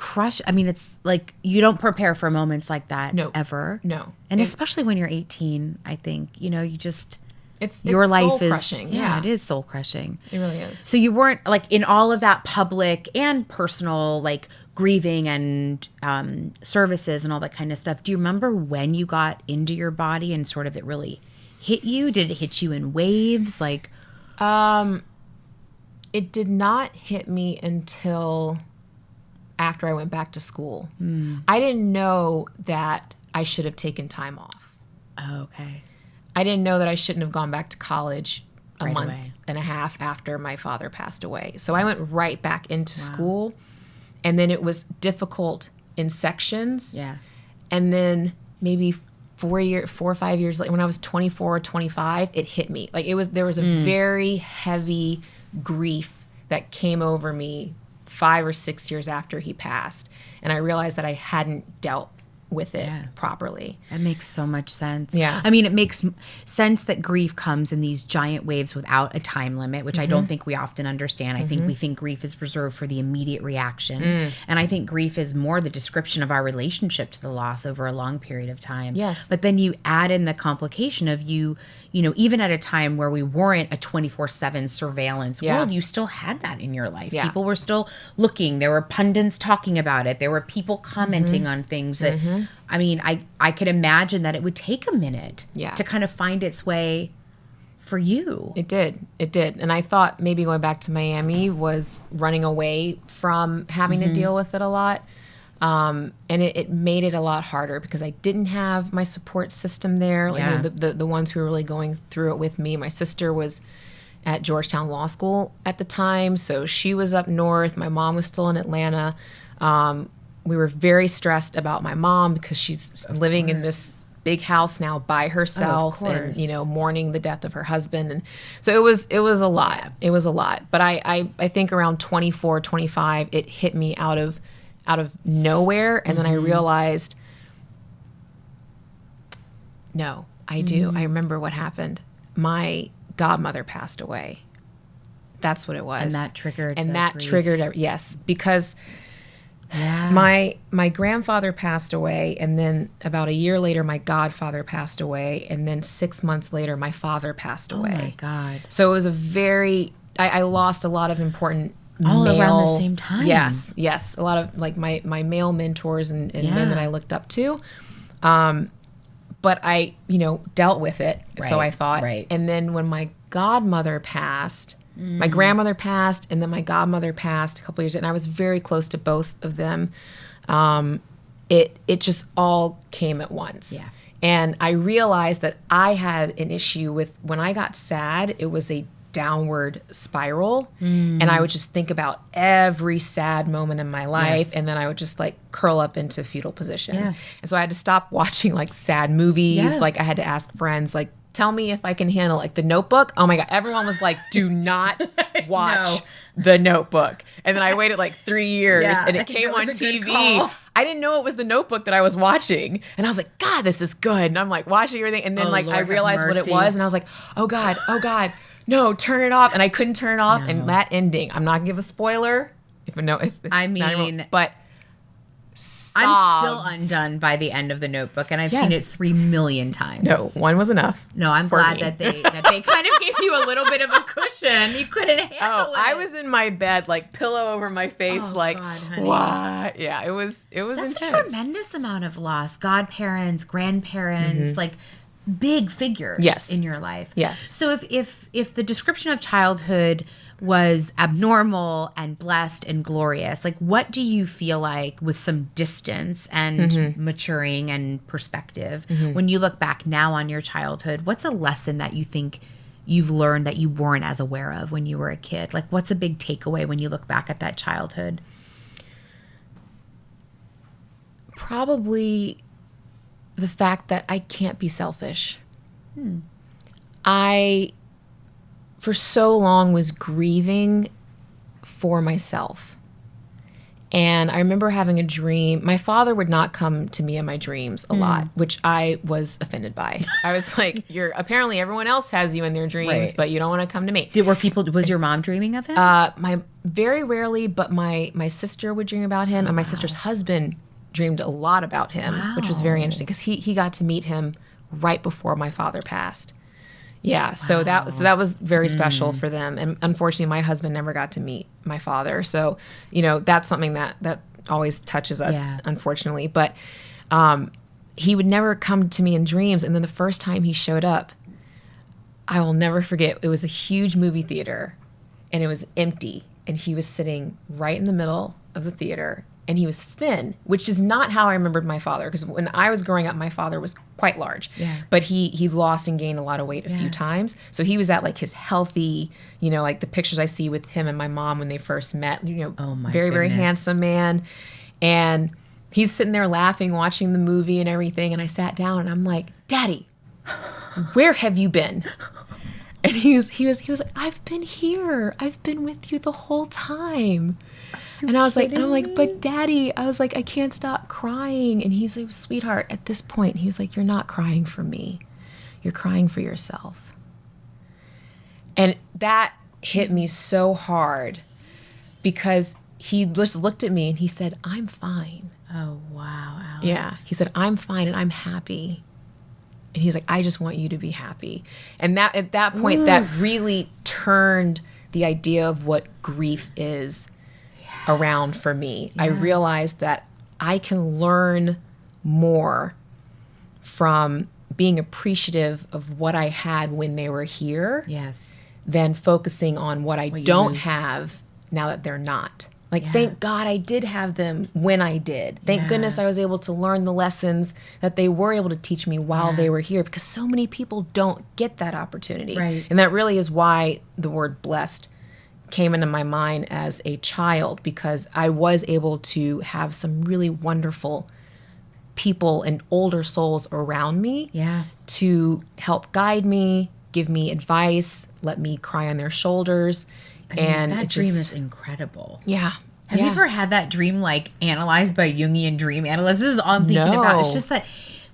I mean, it's like you don't prepare for moments like that ever. No. And especially when you're 18, I think, you just your life soul is crushing. Yeah, it is soul crushing. It really is. So you weren't like in all of that public and personal like grieving and services and all that kind of stuff. Do you remember when you got into your body and sort of it really hit you? Did it hit you in waves? Like, it did not hit me until after I went back to school. I didn't know that I should have taken time off. Oh, okay. I didn't know that I shouldn't have gone back to college a month away. And a half after my father passed away. So I went right back into school, and then it was difficult in sections. Yeah. And then maybe 4 or 5 years later, when I was 24 or 25, it hit me. Like there was a very heavy grief that came over me 5 or 6 years after he passed. And I realized that I hadn't dealt with it properly. That makes so much sense. Yeah. I mean, it makes sense that grief comes in these giant waves without a time limit, which I don't think we often understand. I think we think grief is reserved for the immediate reaction. And I think grief is more the description of our relationship to the loss over a long period of time. Yes. But then you add in the complication of even at a time where we weren't a 24/7 surveillance world, you still had that in your life. Yeah. People were still looking. There were pundits talking about it. There were people commenting on things that, I mean, I could imagine that it would take a minute to kind of find its way for you. It did. And I thought maybe going back to Miami was running away from having to deal with it a lot. And it made it a lot harder because I didn't have my support system there. Like the ones who were really going through it with me. My sister was at Georgetown Law School at the time, so she was up north. My mom was still in Atlanta. We were very stressed about my mom because she's living in this big house now by herself and, mourning the death of her husband. And so it was a lot. Yeah. It was a lot. But I think around 24, 25, it hit me out of nowhere. And then I realized, no, I do. I remember what happened. My godmother passed away. That's what it was. And that triggered yes, because Yeah. my grandfather passed away, and then about a year later, my godfather passed away, and then 6 months later, my father passed away. Oh my God. So it was I lost a lot of important all around the same time. Yes. A lot of like my male mentors and men that I looked up to. But I, dealt with it. Right, So I thought. right. And then when my godmother passed, my grandmother passed, and then my godmother passed a couple years, and I was very close to both of them. It just all came at once. Yeah. And I realized that I had an issue with when I got sad, it was a downward spiral. And I would just think about every sad moment in my life. Yes. And then I would just like curl up into fetal position. Yeah. And so I had to stop watching like sad movies. Yeah. Like I had to ask friends, like, tell me if I can handle like The Notebook. Oh my God. Everyone was like, do not watch The Notebook. And then I waited like 3 years and it came on TV. I didn't know it was The Notebook that I was watching. And I was like, God, this is good. And I'm like watching everything. And then Lord I realized what it was. And I was like, oh God, no, turn it off. And I couldn't turn it off. No. And that ending, I'm not gonna give a spoiler. But I'm still undone by the end of The Notebook, and I've seen it 3 million times. No, one was enough. No, I'm glad that they kind of gave you a little bit of a cushion. You couldn't handle it. I was in my bed, like pillow over my face, like, God, honey. what? Yeah, it was That's intense. a tremendous amount of loss. Godparents, grandparents, like big figures in your life. Yes. So if the description of childhood was abnormal and blessed and glorious, like what do you feel like with some distance and maturing and perspective when you look back now on your childhood? What's a lesson that you think you've learned that you weren't as aware of when you were a kid? Like what's a big takeaway when you look back at that childhood? Probably the fact that I can't be selfish. I, for so long, was grieving for myself. And I remember having a dream. My father would not come to me in my dreams a lot, which I was offended by. I was like, apparently everyone else has you in their dreams, but you don't want to come to me. Was your mom dreaming of him? Very rarely, but my sister would dream about him, and my sister's husband dreamed a lot about him, which was very interesting because he got to meet him right before my father passed. Yeah, so that was very special for them. And unfortunately, my husband never got to meet my father. So, that's something that always touches us, unfortunately. But he would never come to me in dreams. And then the first time he showed up, I will never forget. It was a huge movie theater, and it was empty. And he was sitting right in the middle of the theater. And he was thin, which is not how I remembered my father. Because when I was growing up, my father was quite large. Yeah. But he lost and gained a lot of weight a few times. So he was at like his healthy, like the pictures I see with him and my mom when they first met, very, very handsome man. And he's sitting there laughing, watching the movie and everything. And I sat down and I'm like, Daddy, where have you been? And he was like, I've been here. I've been with you the whole time. And I was like, but Daddy, I was like, I can't stop crying. And he's like, sweetheart, at this point, he was like, you're not crying for me. You're crying for yourself. And that hit me so hard because he just looked at me and he said, I'm fine. Oh, wow, Alex. Yeah. He said, I'm fine and I'm happy. And he's like, I just want you to be happy. And that at that point, that really turned the idea of what grief is around for me. I realized that I can learn more from being appreciative of what I had when they were here than focusing on what I don't have now that they're not. Like, thank God I did have them when I did. Thank goodness I was able to learn the lessons that they were able to teach me while they were here, because so many people don't get that opportunity. Right. And that really is why the word blessed came into my mind as a child, because I was able to have some really wonderful people and older souls around me to help guide me, give me advice, let me cry on their shoulders. And that dream is incredible. Yeah. Have you ever had that dream like analyzed by Jungian dream analysts? This is all I'm thinking about. It's just that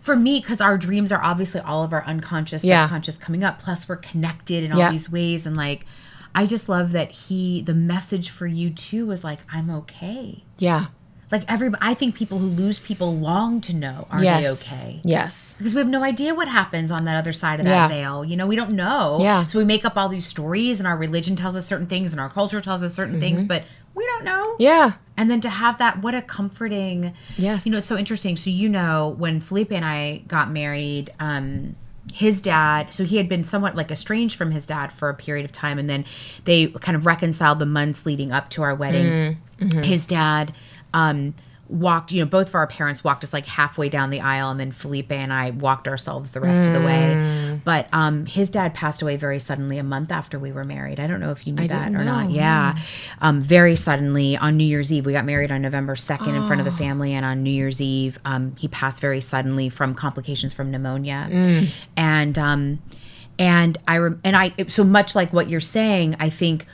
for me, because our dreams are obviously all of our unconscious, subconscious coming up. Plus, we're connected in all these ways. And like, I just love that the message for you too was like, I'm okay. Yeah. Like I think people who lose people long to know, are they okay? Yes. Because we have no idea what happens on that other side of that veil. You know, we don't know. Yeah. So we make up all these stories, and our religion tells us certain things, and our culture tells us certain things, but we don't know. Yeah. And then to have that, what a comforting, Yes. you know, it's so interesting. So, you know, when Felipe and I got married, his dad, so he had been somewhat like estranged from his dad for a period of time. And then they kind of reconciled the months leading up to our wedding. His dad walked, you know, both of our parents walked us like halfway down the aisle, and then Felipe and I walked ourselves the rest of the way. But his dad passed away very suddenly a month after we were married. I don't know if you knew that or not. Yeah. Very suddenly on New Year's Eve. We got married on November 2nd in front of the family, and on New Year's Eve, he passed very suddenly from complications from pneumonia. And so much like what you're saying, I think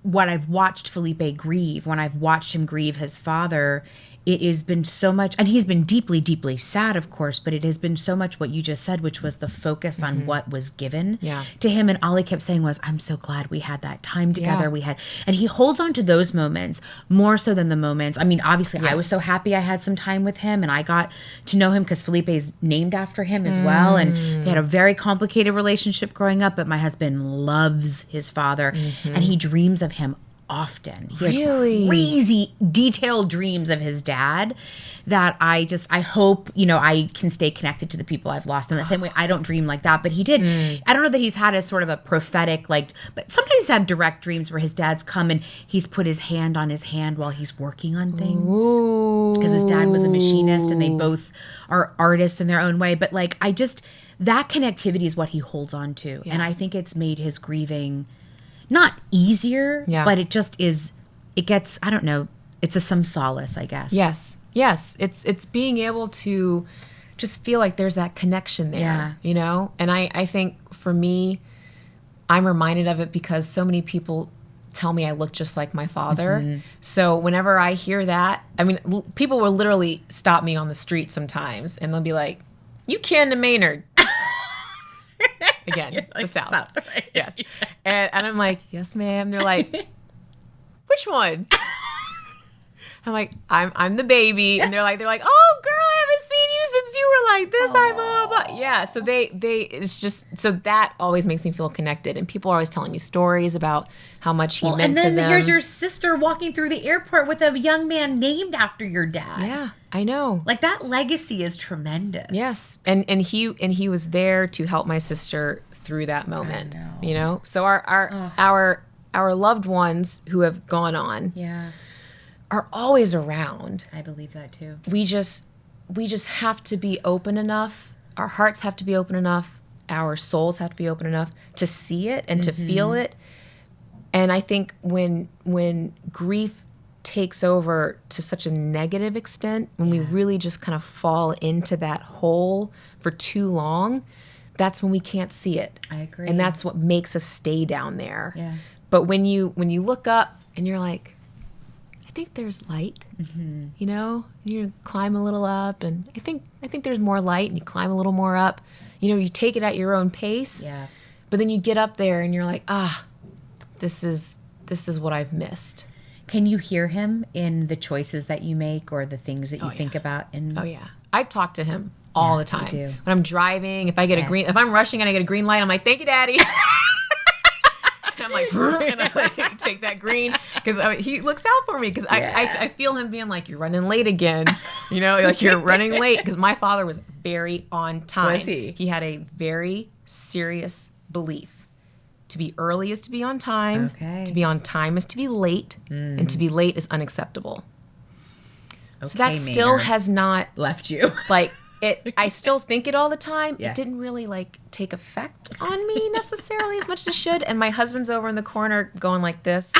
what I've watched Felipe grieve, when I've watched him grieve his father, it has been so much, and he's been deeply, deeply sad, of course, but it has been so much what you just said, which was the focus on what was given to him. And all he kept saying was, I'm so glad we had that time together. And he holds on to those moments more so than the moments. I mean, obviously I was so happy I had some time with him, and I got to know him because Felipe is named after him as well. And they had a very complicated relationship growing up, but my husband loves his father, and he dreams of him often. He has crazy detailed dreams of his dad that I hope, you know, I can stay connected to the people I've lost in the same way. I don't dream like that, but he did. I don't know that he's had a sort of a prophetic, like, but sometimes he's had direct dreams where his dad's come and he's put his hand on his hand while he's working on things. Because his dad was a machinist and they both are artists in their own way. But like, that connectivity is what he holds on to. And I think it's made his grieving not easier, but it just is, it gets, I don't know, it's some solace, I guess. Yes. It's being able to just feel like there's that connection there, you know? And I think for me, I'm reminded of it because so many people tell me I look just like my father. So whenever I hear that, I mean, people will literally stop me on the street sometimes and they'll be like, you kin to Maynard. Again, like, the South. Right? Yes. And I'm like, yes, ma'am. They're like, which one? I'm like, I'm the baby. And they're like, oh, girl, I haven't seen you since you were like this. I'm blah, blah. Yeah. So it's just, so that always makes me feel connected. And people are always telling me stories about how much he meant to them. And then here's your sister walking through the airport with a young man named after your dad. Yeah, I know. Like, that legacy is tremendous. Yes. And he was there to help my sister through that moment. You know? So our loved ones who have gone on are always around. I believe that too. We just have to be open enough. Our hearts have to be open enough. Our souls have to be open enough to see it and to feel it. And I think when grief takes over to such a negative extent, when we really just kind of fall into that hole for too long, that's when we can't see it. I agree. And that's what makes us stay down there. Yeah. But when you look up and you're like, I think there's light, you know, you climb a little up and I think there's more light, and you climb a little more up, you know, you take it at your own pace, but then you get up there and you're like, this is what I've missed. Can you hear him in the choices that you make or the things that you think about? Oh yeah. I talk to him all the time. Do. When I'm driving, if I'm rushing and I get a green light, I'm like, thank you, Daddy. And I'm like, and I like, take that green because he looks out for me because I feel him being like, you're running late again, you know, like you're running late, because my father was very on time. Was he? He had a very serious belief. To be early is to be on time. Okay. To be on time is to be late, and to be late is unacceptable. Okay, so that still has not left you like. I still think it all the time. It didn't really like take effect on me necessarily as much as it should. And my husband's over in the corner going like this.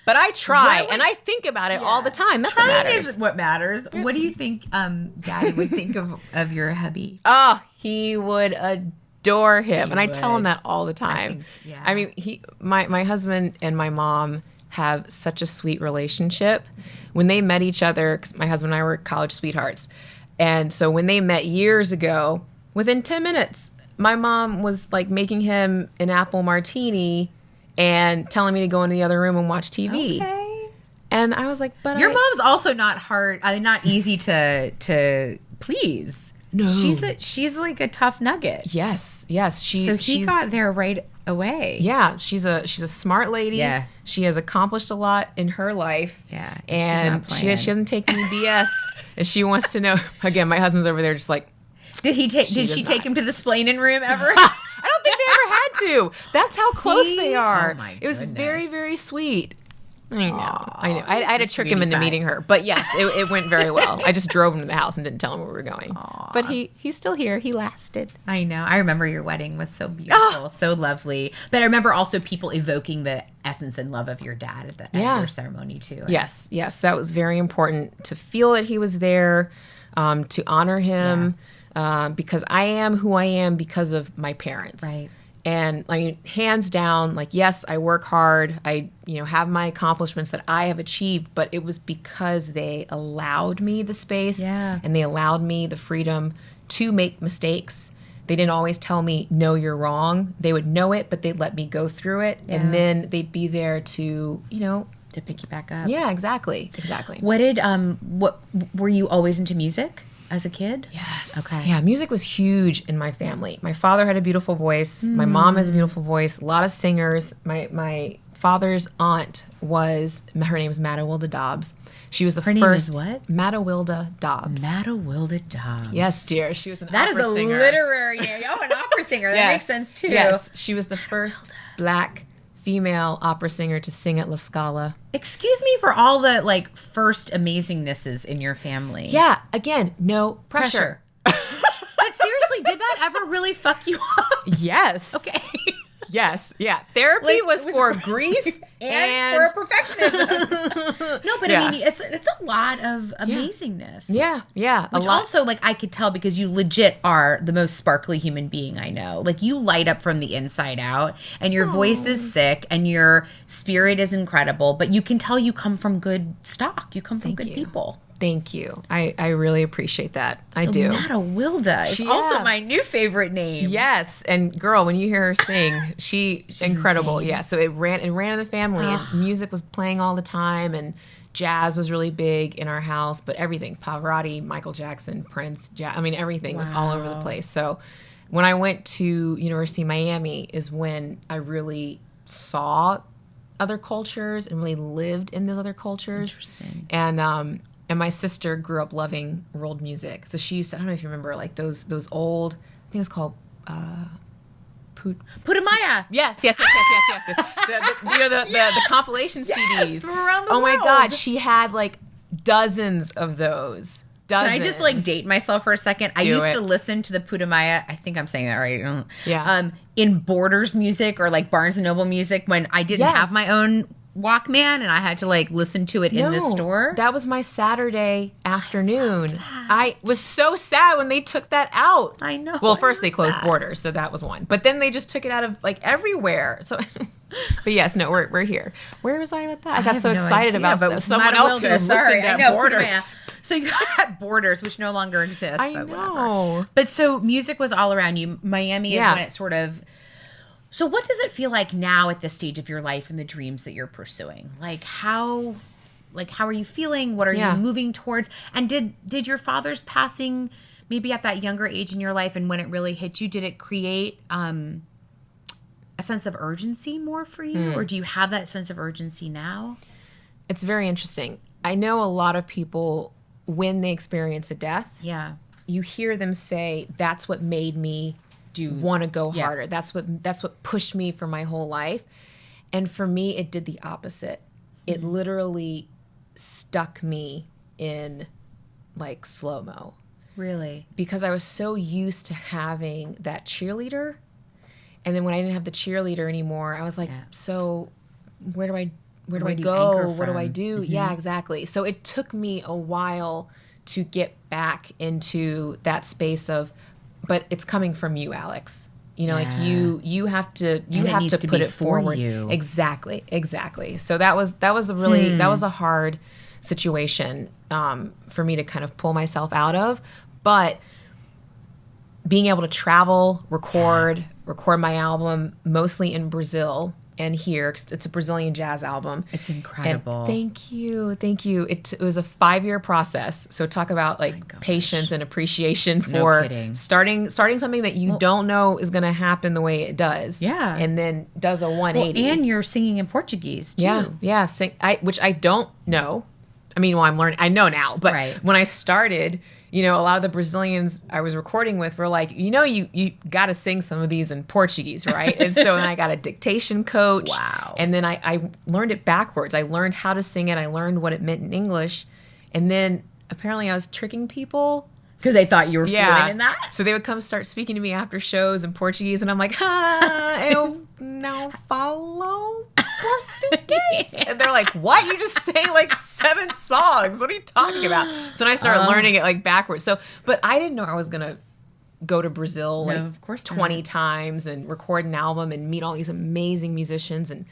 But I try and I think about it all the time. That's what matters. Is what matters. What do you think Daddy would think of your hubby? Oh, he would adore him. And I tell him that all the time. I mean, my husband and my mom have such a sweet relationship. When they met each other, 'cause my husband and I were college sweethearts. And so when they met years ago, within 10 minutes, my mom was like making him an apple martini and telling me to go into the other room and watch TV. Okay. And I was like, but Your mom's also not not easy to please. No. She's like a tough nugget. Yes. So he got there right away. Yeah, she's a smart lady. Yeah. She has accomplished a lot in her life. Yeah, And she's not she doesn't take any BS. And she wants to know, again, my husband's over there just like, Did she take him to the splaining room ever? I don't think they ever had to. That's how close they are. Oh my it was very, goodness. very sweet. I know. I had to trick sweetie him into pie. meeting her. But yes, it went very well. I just drove him to the house and didn't tell him where we were going. But he's still here. He lasted. I know. I remember your wedding was so beautiful, so lovely. But I remember also people evoking the essence and love of your dad at your ceremony too. Yes. That was very important to feel that he was there, to honor him, because I am who I am because of my parents. Right. And I mean, hands down, like, yes, I work hard. I, have my accomplishments that I have achieved, but it was because they allowed me the space and they allowed me the freedom to make mistakes. They didn't always tell me, no, you're wrong. They would know it, but they'd let me go through it. Yeah. And then they'd be there to, to pick you back up. Yeah, exactly. What were you always into music as a kid? Yes. Okay. Yeah, music was huge in my family. My father had a beautiful voice. My mom has a beautiful voice. A lot of singers. My father's aunt her name is Matawilda Dobbs. She was the first. Her name is what? Matawilda Dobbs. Matawilda Dobbs. Yes, dear. She was an That opera is a singer. literary name. Oh, an opera singer. That makes sense too. Yes, she was the first Black female opera singer to sing at La Scala. Excuse me for all the first amazingnesses in your family. Yeah, again, no pressure. But seriously, did that ever really fuck you up? Yes. Okay. Yes. Yeah. Therapy was for grief and for perfectionism. No, but I mean, it's a lot of amazingness. Yeah. Yeah. Which also, I could tell because you legit are the most sparkly human being I know. You light up from the inside out, and your voice is sick, and your spirit is incredible. But you can tell you come from good stock. You come from good people. Thank you. I really appreciate that. I do. Matawilda is also my new favorite name. Yes, and girl, when you hear her sing, she's incredible. Insane. Yeah, so it ran in the family, and music was playing all the time, and jazz was really big in our house. But everything, Pavarotti, Michael Jackson, Prince, everything was all over the place. So when I went to University of Miami is when I really saw other cultures and really lived in those other cultures. Interesting. And my sister grew up loving world music. So she used to, I don't know if you remember, those old, I think it was called Putumayo. Yes. The compilation CDs. From around the world. Oh my God, she had dozens of those. Dozens. Can I just date myself for a second? I used to listen to the Putumayo. I think I'm saying that right. Yeah. In Borders music or Barnes and Noble music when I didn't have my own Walkman and I had to listen to it in the store. That was my Saturday afternoon. I was so sad when they took that out. I know. Well, first they closed Borders, so that was one. But then they just took it out of everywhere. So, but yes, no, we're here. Where was I with that? I got so excited about someone else who was listening to Borders. So you got Borders, which no longer exists. I know. But so music was all around you. Miami is when it sort of. So what does it feel like now at this stage of your life and the dreams that you're pursuing? How are you feeling? What are you moving towards? And did your father's passing maybe at that younger age in your life and when it really hit you, did it create a sense of urgency more for you? Or do you have that sense of urgency now? It's very interesting. I know a lot of people, when they experience a death, you hear them say, that's what made me want to go harder. That's what pushed me for my whole life. And for me, it did the opposite. It literally stuck me in slow-mo. Really? Because I was so used to having that cheerleader. And then when I didn't have the cheerleader anymore, I was like, so where do I go? What do I do? Mm-hmm. Yeah, exactly. So it took me a while to get back into that space of, but it's coming from you, Alex. You know, like you have to put it forward. You. Exactly. So that was a really that was a hard situation for me to kind of pull myself out of, but being able to travel, record my album mostly in Brazil and here, 'cause it's a Brazilian jazz album. It's incredible. And thank you. It was a 5-year process. So talk about like patience and appreciation for starting something that you don't know is going to happen the way it does. Yeah. And then does a 180. Well, and you're singing in Portuguese too. Yeah. Which I don't know. I mean, I'm learning. I know now, but when I started, you know, a lot of the Brazilians I was recording with were like, you know, you got to sing some of these in Portuguese, right? And so then I got a dictation coach. Wow. And then I learned it backwards. I learned how to sing it. I learned what it meant in English. And then apparently I was tricking people. Because they thought you were fluent in that? So they would come start speaking to me after shows in Portuguese, and I'm like, eu não falo Portuguese. And they're like, what? You just sang like 7 songs. What are you talking about? So then I started learning it like backwards. So, but I didn't know I was going to go to Brazil of course 20 times and record an album and meet all these amazing musicians and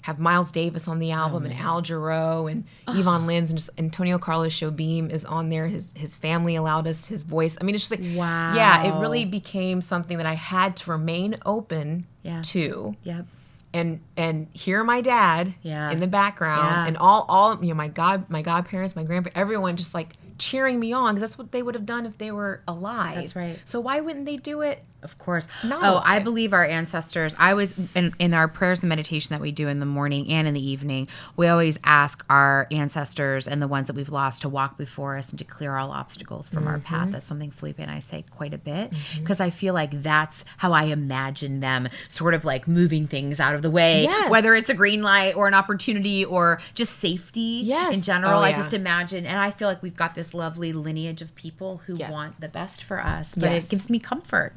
have Miles Davis on the album and Al Jarreau and Yvonne Lins and just Antonio Carlos Jobim is on there. His family allowed us his voice. I mean, it's just like, wow. Yeah, it really became something that I had to remain open to. Yep. And hear my dad in the background and all you know, my godparents, my grandparents, everyone just like cheering me on because that's what they would have done if they were alive. That's right. So why wouldn't they do it? Of course. Not alive. I believe our ancestors, I always, in our prayers and meditation that we do in the morning and in the evening, we always ask our ancestors and the ones that we've lost to walk before us and to clear all obstacles from our path. That's something Felipe and I say quite a bit because I feel like that's how I imagine them sort of like moving things out of the way, whether it's a green light or an opportunity or just safety in general. I just imagine, and I feel like we've got this lovely lineage of people who want the best for us, but it gives me comfort.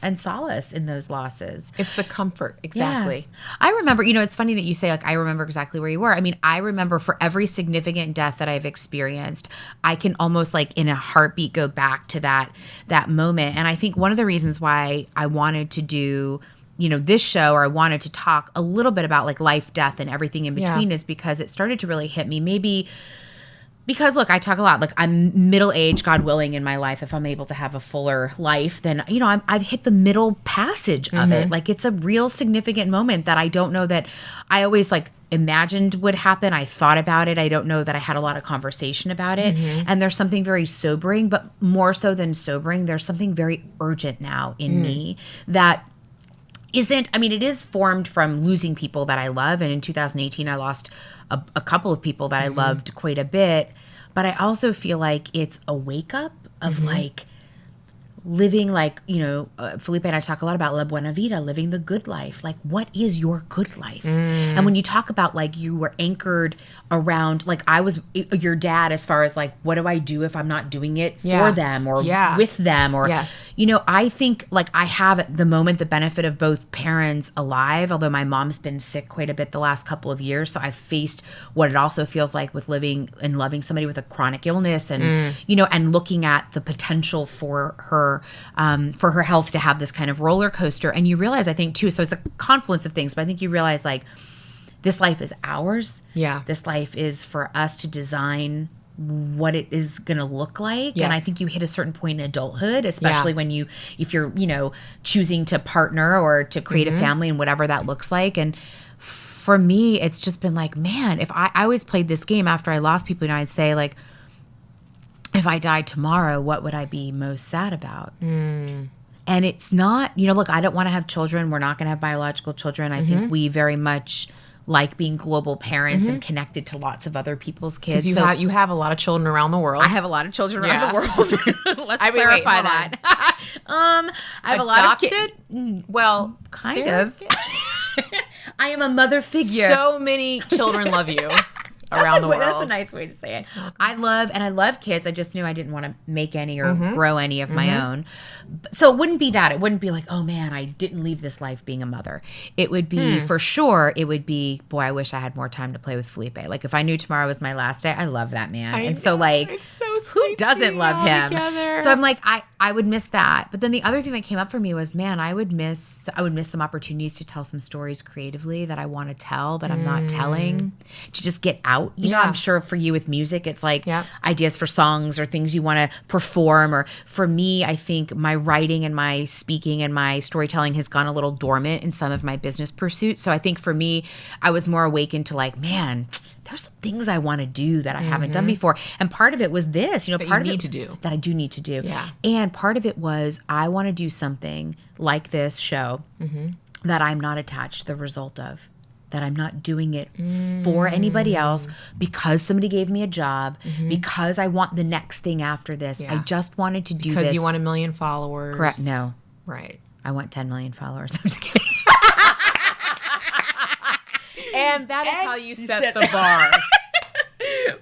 And solace in those losses. It's the comfort. Exactly. Yeah. I remember, you know, it's funny that you say, like, I remember exactly where you were. I mean, I remember for every significant death that I've experienced, I can almost like in a heartbeat go back to that moment. And I think one of the reasons why I wanted to do, you know, this show, or I wanted to talk a little bit about like life, death, and everything in between is because it started to really hit me. Maybe because, look, I talk a lot. Like, I'm middle-aged, God willing, in my life. If I'm able to have a fuller life, then, you know, I've hit the middle passage of it. Like, it's a real significant moment that I don't know that I always, like, imagined would happen. I thought about it. I don't know that I had a lot of conversation about it. And there's something very sobering, but more so than sobering, there's something very urgent now in me that isn't, I mean, it is formed from losing people that I love. And in 2018, I lost a couple of people that I loved quite a bit. But I also feel like it's a wake up of like living, like, you know, Felipe and I talk a lot about La Buena Vida, living the good life. Like, what is your good life? And when you talk about, like, you were anchored around, like, I was your dad as far as, like, what do I do if I'm not doing it for them or with them? Or, you know, I think, like, I have at the moment the benefit of both parents alive, although my mom's been sick quite a bit the last couple of years. So I've faced what it also feels like with living and loving somebody with a chronic illness and, you know, and looking at the potential for her health to have this kind of roller coaster. And you realize, I think, too, so it's a confluence of things, but I think you realize, like, this life is ours. Yeah. This life is for us to design what it is going to look like. And I think you hit a certain point in adulthood, especially when if you're, you know, choosing to partner or to create a family and whatever that looks like. And for me, it's just been like, man, if I always played this game after I lost people, and I'd say, like, if I died tomorrow, what would I be most sad about? And it's not, you know, look, I don't want to have children. We're not going to have biological children. I think we very much like being global parents and connected to lots of other people's kids. Because you have a lot of children around the world. I have a lot of children around the world. Let's clarify that. I have a lot of kids. Well, kind of. I am a mother figure. So many children love you. around the world. That's a nice way to say it. I love kids. I just knew I didn't want to make any or grow any of my own. So it wouldn't be that. It wouldn't be like, oh man, I didn't leave this life being a mother. It would be for sure. It would be, boy, I wish I had more time to play with Felipe. Like if I knew tomorrow was my last day, I love that man. So like, it's so sweet. Who doesn't love him? Together. So I'm like, I would miss that. But then the other thing that came up for me was, man, I would miss some opportunities to tell some stories creatively that I want to tell that I'm not telling, to just get out. You know, I'm sure for you with music, it's like ideas for songs or things you want to perform. Or for me, I think my writing and my speaking and my storytelling has gone a little dormant in some of my business pursuits. So I think for me, I was more awakened to like, man, there's some things I want to do that I haven't done before. And part of it was this, you know, part of it that I do need to do. Yeah. And part of it was I want to do something like this show that I'm not attached to the result of, that I'm not doing it for anybody else because somebody gave me a job, because I want the next thing after this. I just wanted to do this. Because you want 1 million followers. Correct. No. Right. I want 10 million followers. I'm just kidding. And that is how you set the bar.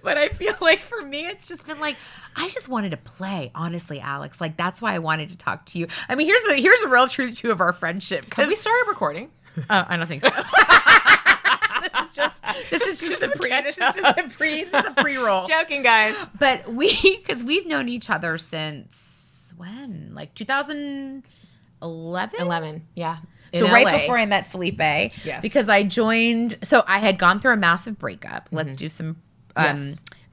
But I feel like for me, it's just been like, I just wanted to play, honestly, Alex. Like, that's why I wanted to talk to you. I mean, here's the real truth, too, of our friendship. Have we started recording? I don't think so. This is just a pre-roll. Joking, guys. But because we've known each other since when? Like 2011? 11, yeah. So right before I met Felipe. Yes. Because I had gone through a massive breakup. Let's do some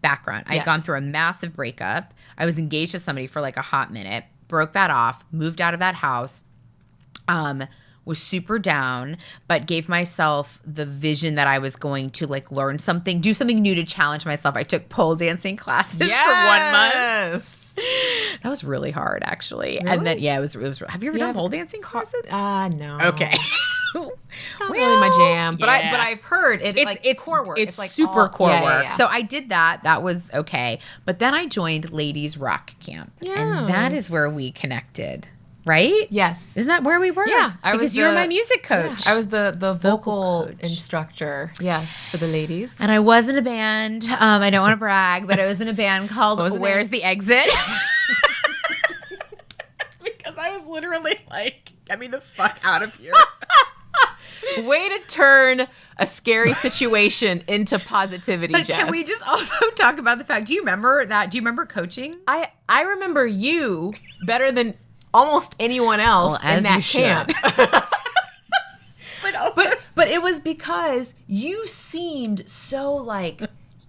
background. I had gone through a massive breakup. I was engaged to somebody for like a hot minute. Broke that off. Moved out of that house. Was super down, but gave myself the vision that I was going to like learn something, do something new to challenge myself. I took pole dancing classes for 1 month. That was really hard, actually. Really? And then, it was. Have you ever done pole dancing classes? No. Okay. Not really my jam, but I've heard it's core work. It's like super core work. Yeah. So I did that. That was okay. But then I joined Ladies Rock Camp, and that is where we connected. Right? Yes. Isn't that where we were? Yeah. Because you're my music coach. Yeah, I was the vocal instructor. Yes, for the ladies. And I was in a band. I don't want to brag, but I was in a band called Where's the Exit? Because I was literally like, get me the fuck out of here. Way to turn a scary situation into positivity, Jess. Can we just also talk about the fact, do you remember that? Do you remember coaching? I remember you better than almost anyone else in that camp. But it was because you seemed so like,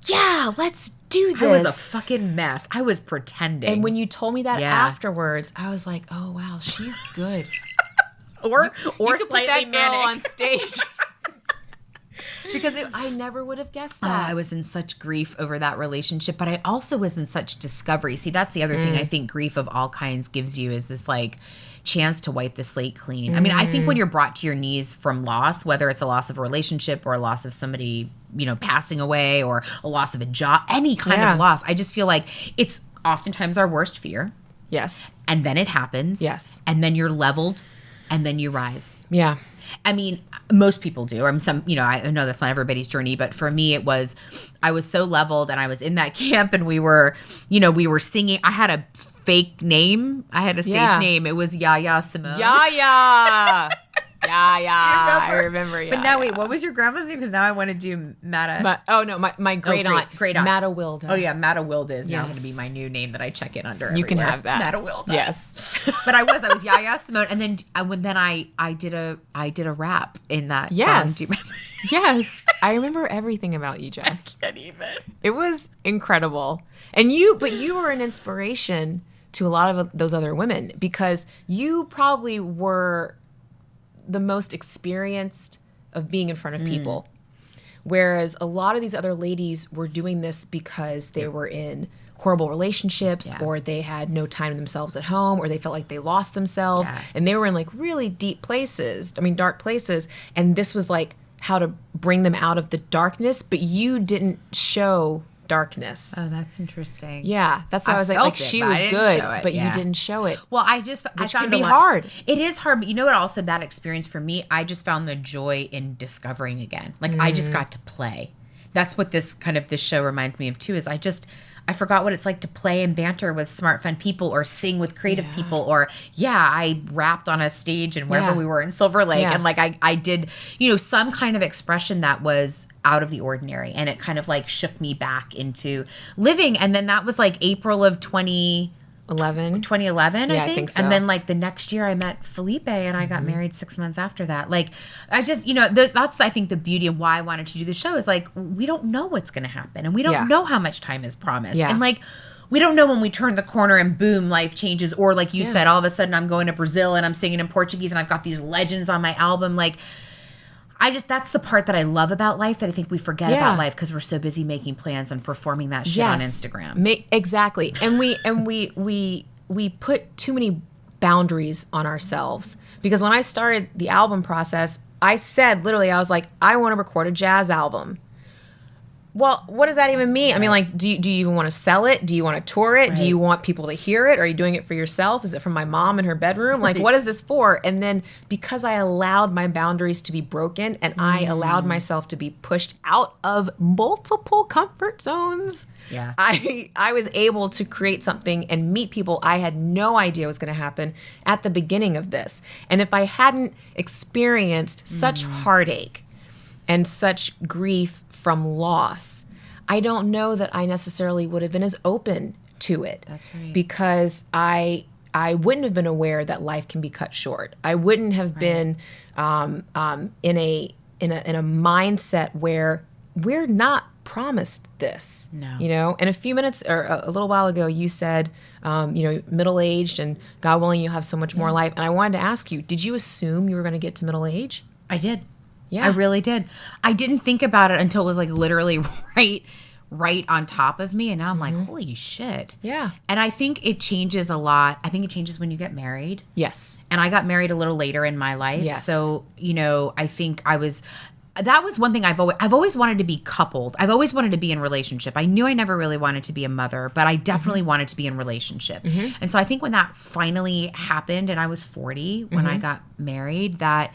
yeah, let's do this. I was a fucking mess. I was pretending. And when you told me that afterwards, I was like, oh wow, she's good. or you slightly put that manic girl on stage. Because I never would have guessed that. I was in such grief over that relationship, but I also was in such discovery. See, that's the other thing I think grief of all kinds gives you, is this like chance to wipe the slate clean. I mean, I think when you're brought to your knees from loss, whether it's a loss of a relationship or a loss of somebody, you know, passing away, or a loss of a job, any kind of loss, I just feel like it's oftentimes our worst fear. Yes. And then it happens. Yes. And then you're leveled, and then you rise. Yeah. I mean, most people do. I know that's not everybody's journey, but for me, I was so leveled, and I was in that camp, and we were singing. I had a fake name. I had a stage name. It was Yaya Simone. Yaya. I remember. But now, wait, what was your grandma's name? Because now I want to do Matta. My great aunt. Matta Wilda. Oh yeah, Matta Wilda is now going to be my new name that I check in under. You can have that. Matta Wilda. Yes. But I was Yaya Simone, and then I did a rap in that song. Do you remember? Yes, I remember everything about you, Jess. I can't even. It was incredible, and you were an inspiration to a lot of those other women, because you probably were the most experienced of being in front of people. Whereas a lot of these other ladies were doing this because they were in horrible relationships, or they had no time to themselves at home, or they felt like they lost themselves, and they were in like really deep places, dark places. And this was like how to bring them out of the darkness, but you didn't show darkness. Oh, that's interesting. Yeah, that's why I was like she was good, but you didn't show it. Well, I found can be hard. It is hard, but you know what? Also, that experience for me, I just found the joy in discovering again. Like I just got to play. that's what this show reminds me of too, is I forgot what it's like to play and banter with smart, fun people or sing with creative people, or I rapped on a stage and wherever we were in Silver Lake. And like, I did, some kind of expression that was out of the ordinary, and it kind of like shook me back into living. And then that was like April of 2011, I think so. And then like the next year I met Felipe, and I got married 6 months after that. Like, I just, that's, I think, the beauty of why I wanted to do the show is like, we don't know what's going to happen, and we don't know how much time is promised. And like, we don't know when we turn the corner and boom, life changes. Or like you said, all of a sudden I'm going to Brazil and I'm singing in Portuguese and I've got these legends on my album. Like, that's the part that I love about life, that I think we forget about life because we're so busy making plans and performing that shit on Instagram. Exactly. And we put too many boundaries on ourselves, because when I started the album process, I said, literally, I was like, I want to record a jazz album. Well, what does that even mean? I mean, like, do you even want to sell it? Do you want to tour it? Do you want people to hear it? Are you doing it for yourself? Is it from my mom in her bedroom? Like, what is this for? And then because I allowed my boundaries to be broken, and I allowed myself to be pushed out of multiple comfort zones, I was able to create something and meet people I had no idea was going to happen at the beginning of this. And if I hadn't experienced such heartache and such grief from loss, I don't know that I necessarily would have been as open to it. That's right. Because I wouldn't have been aware that life can be cut short. I wouldn't have been in a mindset where we're not promised this. No. And a few minutes or a little while ago, you said, middle-aged, and God willing, you'll have so much more life. And I wanted to ask you, did you assume you were going to get to middle age? I did. Yeah. I really did. I didn't think about it until it was like literally right on top of me. And now I'm like, holy shit. Yeah. And I think it changes a lot. I think it changes when you get married. Yes. And I got married a little later in my life. Yes. So, I think that was one thing I've always wanted to be coupled. I've always wanted to be in relationship. I knew I never really wanted to be a mother, but I definitely wanted to be in relationship. And so I think when that finally happened, and I was 40 when I got married, that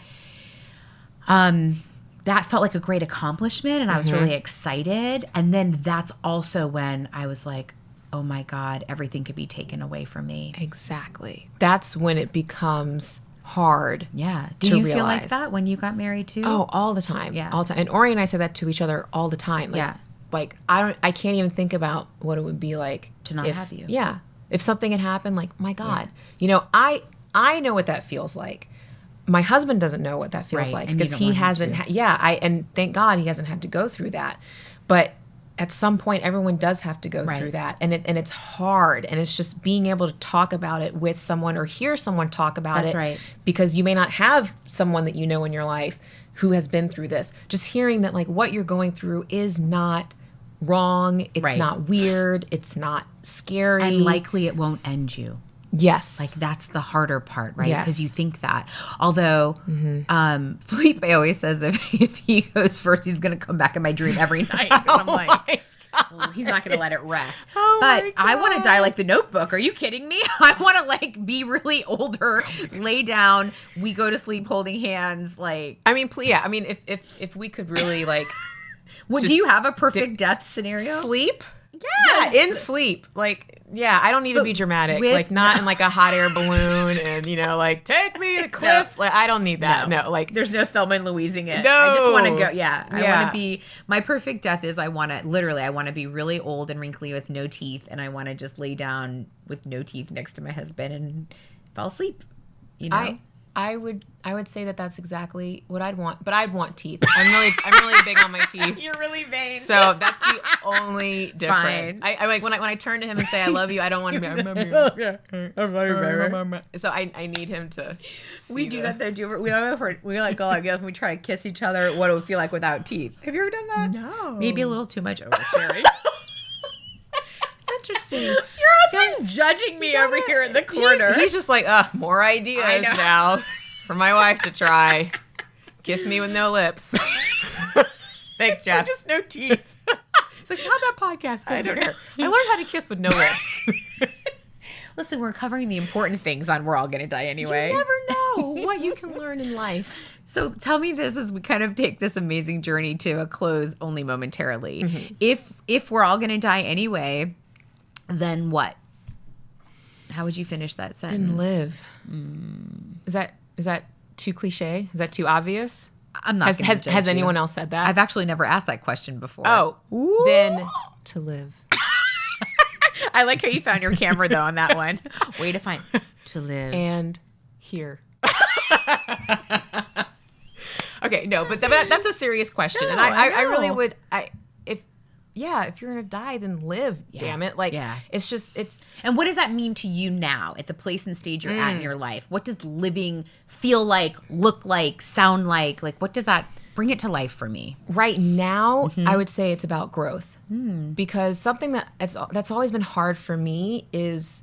felt like a great accomplishment, and I was really excited. And then that's also when I was like, oh my God, everything could be taken away from me. Exactly. That's when it becomes hard. Yeah. Do you feel like that when you got married too? Oh, all the time. Yeah. All the time. And Ori and I say that to each other all the time. Like, like I can't even think about what it would be like to not have you. Yeah. If something had happened, like, my God, I know what that feels like. My husband doesn't know what that feels like, because he hasn't. And thank God he hasn't had to go through that. But at some point, everyone does have to go through that, and it's hard. And it's just being able to talk about it with someone, or hear someone talk about it. That's right. Because you may not have someone that you know in your life who has been through this. Just hearing that, like, what you're going through is not wrong. It's not weird. It's not scary. And likely it won't end you. Yes. Like, that's the harder part, right? Yes. Because you think that. Although, Felipe always says if he goes first, he's going to come back in my dream every night. And I'm like, well, he's not going to let it rest. But I want to die like the Notebook. Are you kidding me? I want to, like, be really older, lay down, we go to sleep holding hands. Like, I mean, I mean, if we could really, like. Do you have a perfect death scenario? Sleep? Yes. Yeah, in sleep. Like, I don't need to be dramatic. Like, not in like a hot air balloon and, like, take me to a cliff. Like, I don't need that. No, like. There's no Thelma and Louising it. No. I just want to go. Yeah. I want to be, my perfect death is I want to be really old and wrinkly with no teeth. And I want to just lay down with no teeth next to my husband and fall asleep. I would say that that's exactly what I'd want, but I'd want teeth. I'm really big on my teeth. You're really vain. So that's the only difference. I like when I turn to him and say I love you, I don't want to be. So I need him to. We do that though. We like go like this and we try to kiss each other. What it would feel like without teeth. Have you ever done that? No. Maybe a little too much oversharing. Interesting. Your husband's judging me over here in the corner. He's just like, more ideas now for my wife to try. Kiss me with no lips. Thanks, Jess. Just no teeth. It's like, how'd that podcast go? I don't know. I learned how to kiss with no lips. Listen, we're covering the important things on We're All Gonna Die Anyway. You never know what you can learn in life. So tell me this as we kind of take this amazing journey to a close only momentarily. If we're all going to die anyway, then what? How would you finish that sentence? And live. Is that too cliche? Is that too obvious? I'm not gonna judge Has you. anyone else said that? I've actually never asked that question before. Oh, Ooh. then to live. I like how you found your camera though on that one. Way to find to live. And here. Okay, no, but that's a serious question. And I really would, if you're going to die, then live, damn it. Like, it's. And what does that mean to you now at the place and stage you're at in your life? What does living feel like, look like, sound like? Like, what does that bring it to life for me? Right now, I would say it's about growth. Because something that's always been hard for me is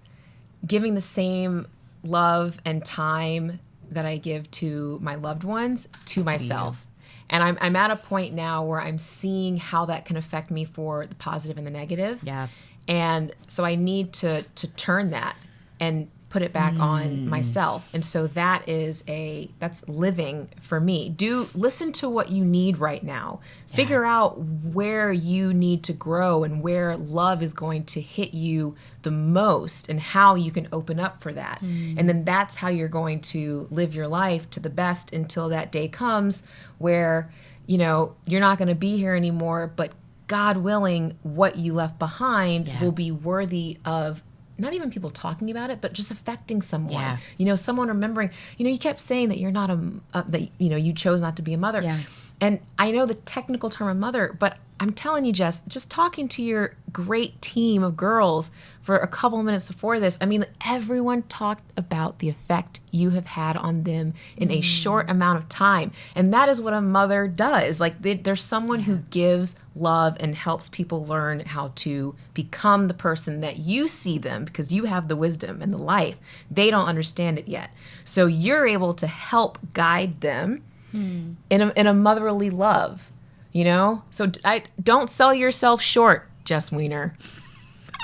giving the same love and time that I give to my loved ones to myself. And I'm at a point now where I'm seeing how that can affect me for the positive and the negative. Yeah. And so I need to turn that and put it back on myself. And so that's living for me. Listen to what you need right now. Yeah. Figure out where you need to grow and where love is going to hit you the most and how you can open up for that. And then that's how you're going to live your life to the best until that day comes where, you're not going to be here anymore, but God willing, what you left behind will be worthy of not even people talking about it, but just affecting someone. Yeah. Someone remembering. You kept saying that you're not that you chose not to be a mother. Yeah. And I know the technical term of mother, but I'm telling you, Jess, just talking to your great team of girls for a couple of minutes before this, I mean, everyone talked about the effect you have had on them in a short amount of time. And that is what a mother does. Like, there's someone who gives love and helps people learn how to become the person that you see them because you have the wisdom and the life. They don't understand it yet. So you're able to help guide them in a motherly love. So I don't sell yourself short, Jess Weiner.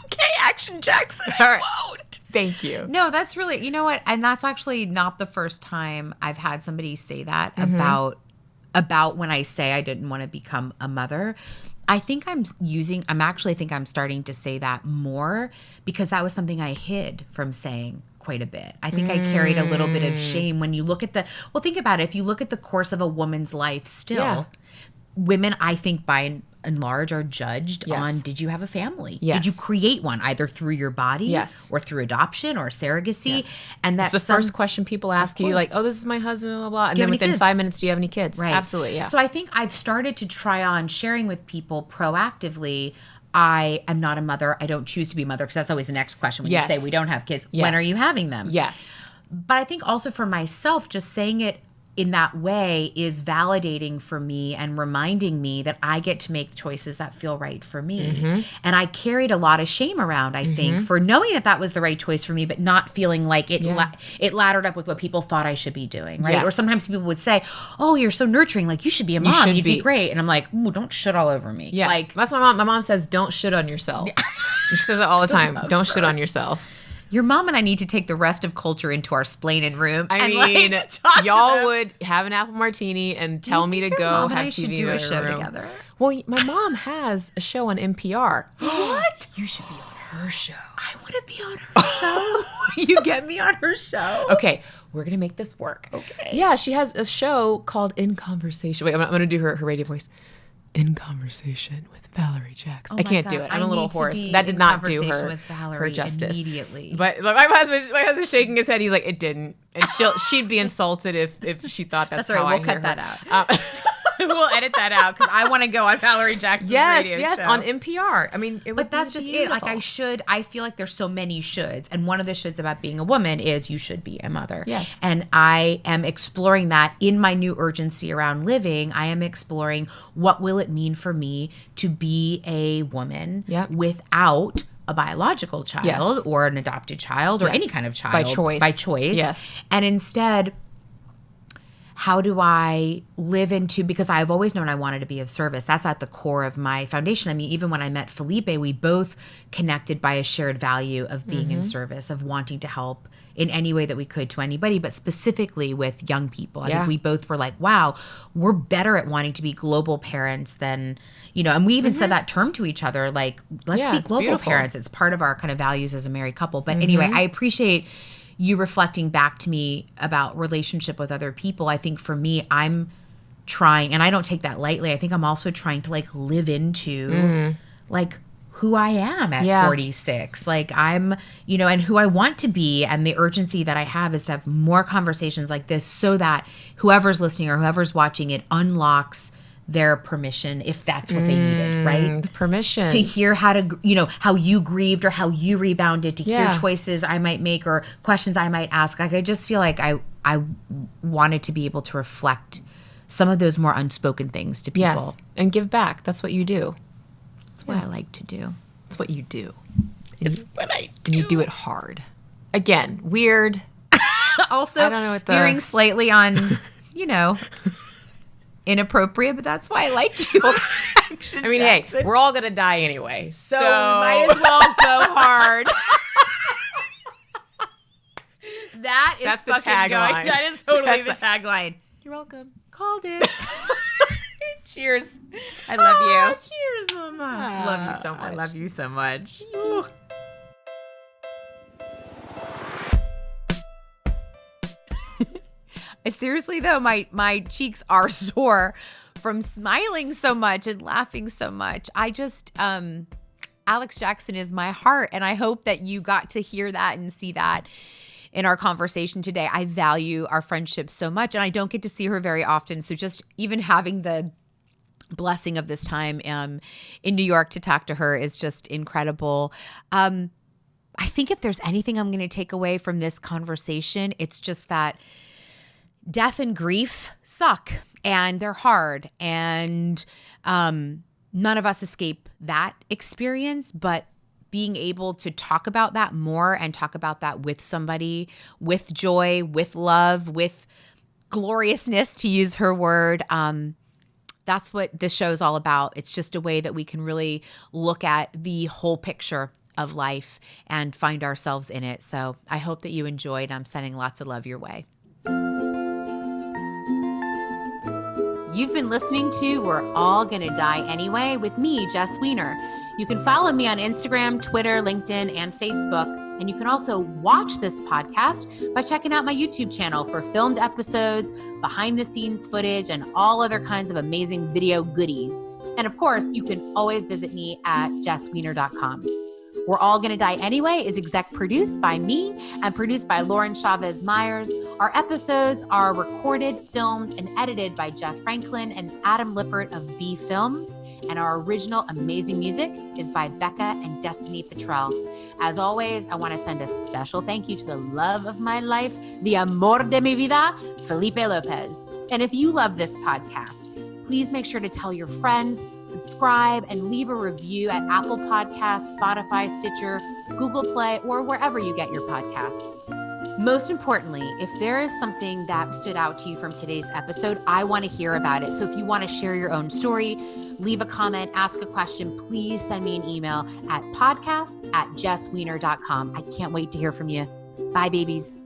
Okay, Action Jackson. All right. Won't. Thank you. No, that's really, you know what? And that's actually not the first time I've had somebody say that about when I say I didn't want to become a mother. I think I'm starting to say that more because that was something I hid from saying quite a bit. I think I carried a little bit of shame when you look at think about it. If you look at the course of a woman's life still, women, I think by and large are judged on, did you have a family? Yes. Did you create one either through your body or through adoption or surrogacy? Yes. And that's the first question people ask you, like, oh, this is my husband, blah, blah, blah. And then within 5 minutes, do you have any kids? Right. Absolutely, yeah. So I think I've started to try on sharing with people proactively, I am not a mother. I don't choose to be a mother, because that's always the next question when you say we don't have kids. When are you having them? Yes. But I think also for myself, just saying it in that way is validating for me and reminding me that I get to make choices that feel right for me. And I carried a lot of shame around, I think, for knowing that that was the right choice for me, but not feeling like it it laddered up with what people thought I should be doing, right? Or sometimes people would say, oh, you're so nurturing, like you should be a mom, you'd be great. And I'm like, ooh, don't shit all over me. Yes. Like, that's my mom. My mom says, don't shit on yourself. She says it all the time. Don't shit on yourself. Your mom and I need to take the rest of culture into our splaining room. I mean, y'all would have an apple martini and tell me to go have TV should do a show together. Well, my mom has a show on NPR. What? You should be on her show. I want to be on her show. You get me on her show. Okay, we're going to make this work. Okay. Yeah, she has a show called In Conversation. Wait, I'm going to do her radio voice. In Conversation with Valerie Jackson. I can't do it. I'm a little hoarse. That did not do her justice. Immediately. But my husband's shaking his head. He's like, it didn't. And she'd be insulted if she thought that's how I hear her. We'll cut that out. We'll edit that out because I want to go on Valerie Jackson's radio show. Yes, on NPR. I mean, but that's just beautiful. It. Like I feel like there's so many shoulds. And one of the shoulds about being a woman is you should be a mother. Yes. And I am exploring that in my new urgency around living. I am exploring what will it mean for me to be a woman without a biological child or an adopted child or any kind of child. By choice. Yes. And instead, how do I live into, because I've always known I wanted to be of service. That's at the core of my foundation. I mean, even when I met Felipe, we both connected by a shared value of being in service, of wanting to help in any way that we could to anybody, but specifically with young people. I think we both were like, wow, we're better at wanting to be global parents than, and we even said that term to each other, like, let's be global parents. It's part of our kind of values as a married couple. But anyway, I appreciate you reflecting back to me about relationship with other people. I think for me, I'm trying, and I don't take that lightly, I think I'm also trying to like live into like who I am at 46. Like I'm, and who I want to be. And the urgency that I have is to have more conversations like this so that whoever's listening or whoever's watching it unlocks their permission, if that's what they needed, right? The permission. To hear how to, how you grieved or how you rebounded, to hear choices I might make or questions I might ask. Like I just feel like I wanted to be able to reflect some of those more unspoken things to people. Yes, and give back. That's what you do. That's what I like to do. It's what you do. It's what I do. And you do it hard. Again, weird. Also, I don't know what veering slightly on, inappropriate, but that's why I like you. I mean, Jackson. Hey, we're all going to die anyway. So might as well go hard. That's the tagline. That is totally the tagline. You're welcome. Called it. Cheers. I love you. Cheers, Mama. Love you so much. I love you so much. Seriously though, my cheeks are sore from smiling so much and laughing so much. I just Alex Jackson is my heart, and I hope that you got to hear that and see that in our conversation today. I value our friendship so much, and I don't get to see her very often. So just even having the blessing of this time in New York to talk to her is just incredible. I think if there's anything I'm going to take away from this conversation, it's just that death and grief suck, and they're hard, and none of us escape that experience, but being able to talk about that more and talk about that with somebody, with joy, with love, with gloriousness, to use her word, that's what this show is all about. It's just a way that we can really look at the whole picture of life and find ourselves in it. So I hope that you enjoyed. I'm sending lots of love your way. You've been listening to We're All Gonna Die Anyway with me, Jess Weiner. You can follow me on Instagram, Twitter, LinkedIn, and Facebook. And you can also watch this podcast by checking out my YouTube channel for filmed episodes, behind the scenes footage, and all other kinds of amazing video goodies. And of course, you can always visit me at jessweiner.com. We're All Gonna Die Anyway is exec produced by me and produced by Lauren Chavez Myers. Our episodes are recorded, filmed, and edited by Jeff Franklin and Adam Lippert of B Film. And our original amazing music is by Becca and Destiny Petrell. As always, I want to send a special thank you to the love of my life, the amor de mi vida, Felipe Lopez. And if you love this podcast, please make sure to tell your friends, subscribe, and leave a review at Apple Podcasts, Spotify, Stitcher, Google Play, or wherever you get your podcasts. Most importantly, if there is something that stood out to you from today's episode, I want to hear about it. So if you want to share your own story, leave a comment, ask a question, please send me an email at podcast@jessweiner.com. I can't wait to hear from you. Bye, babies.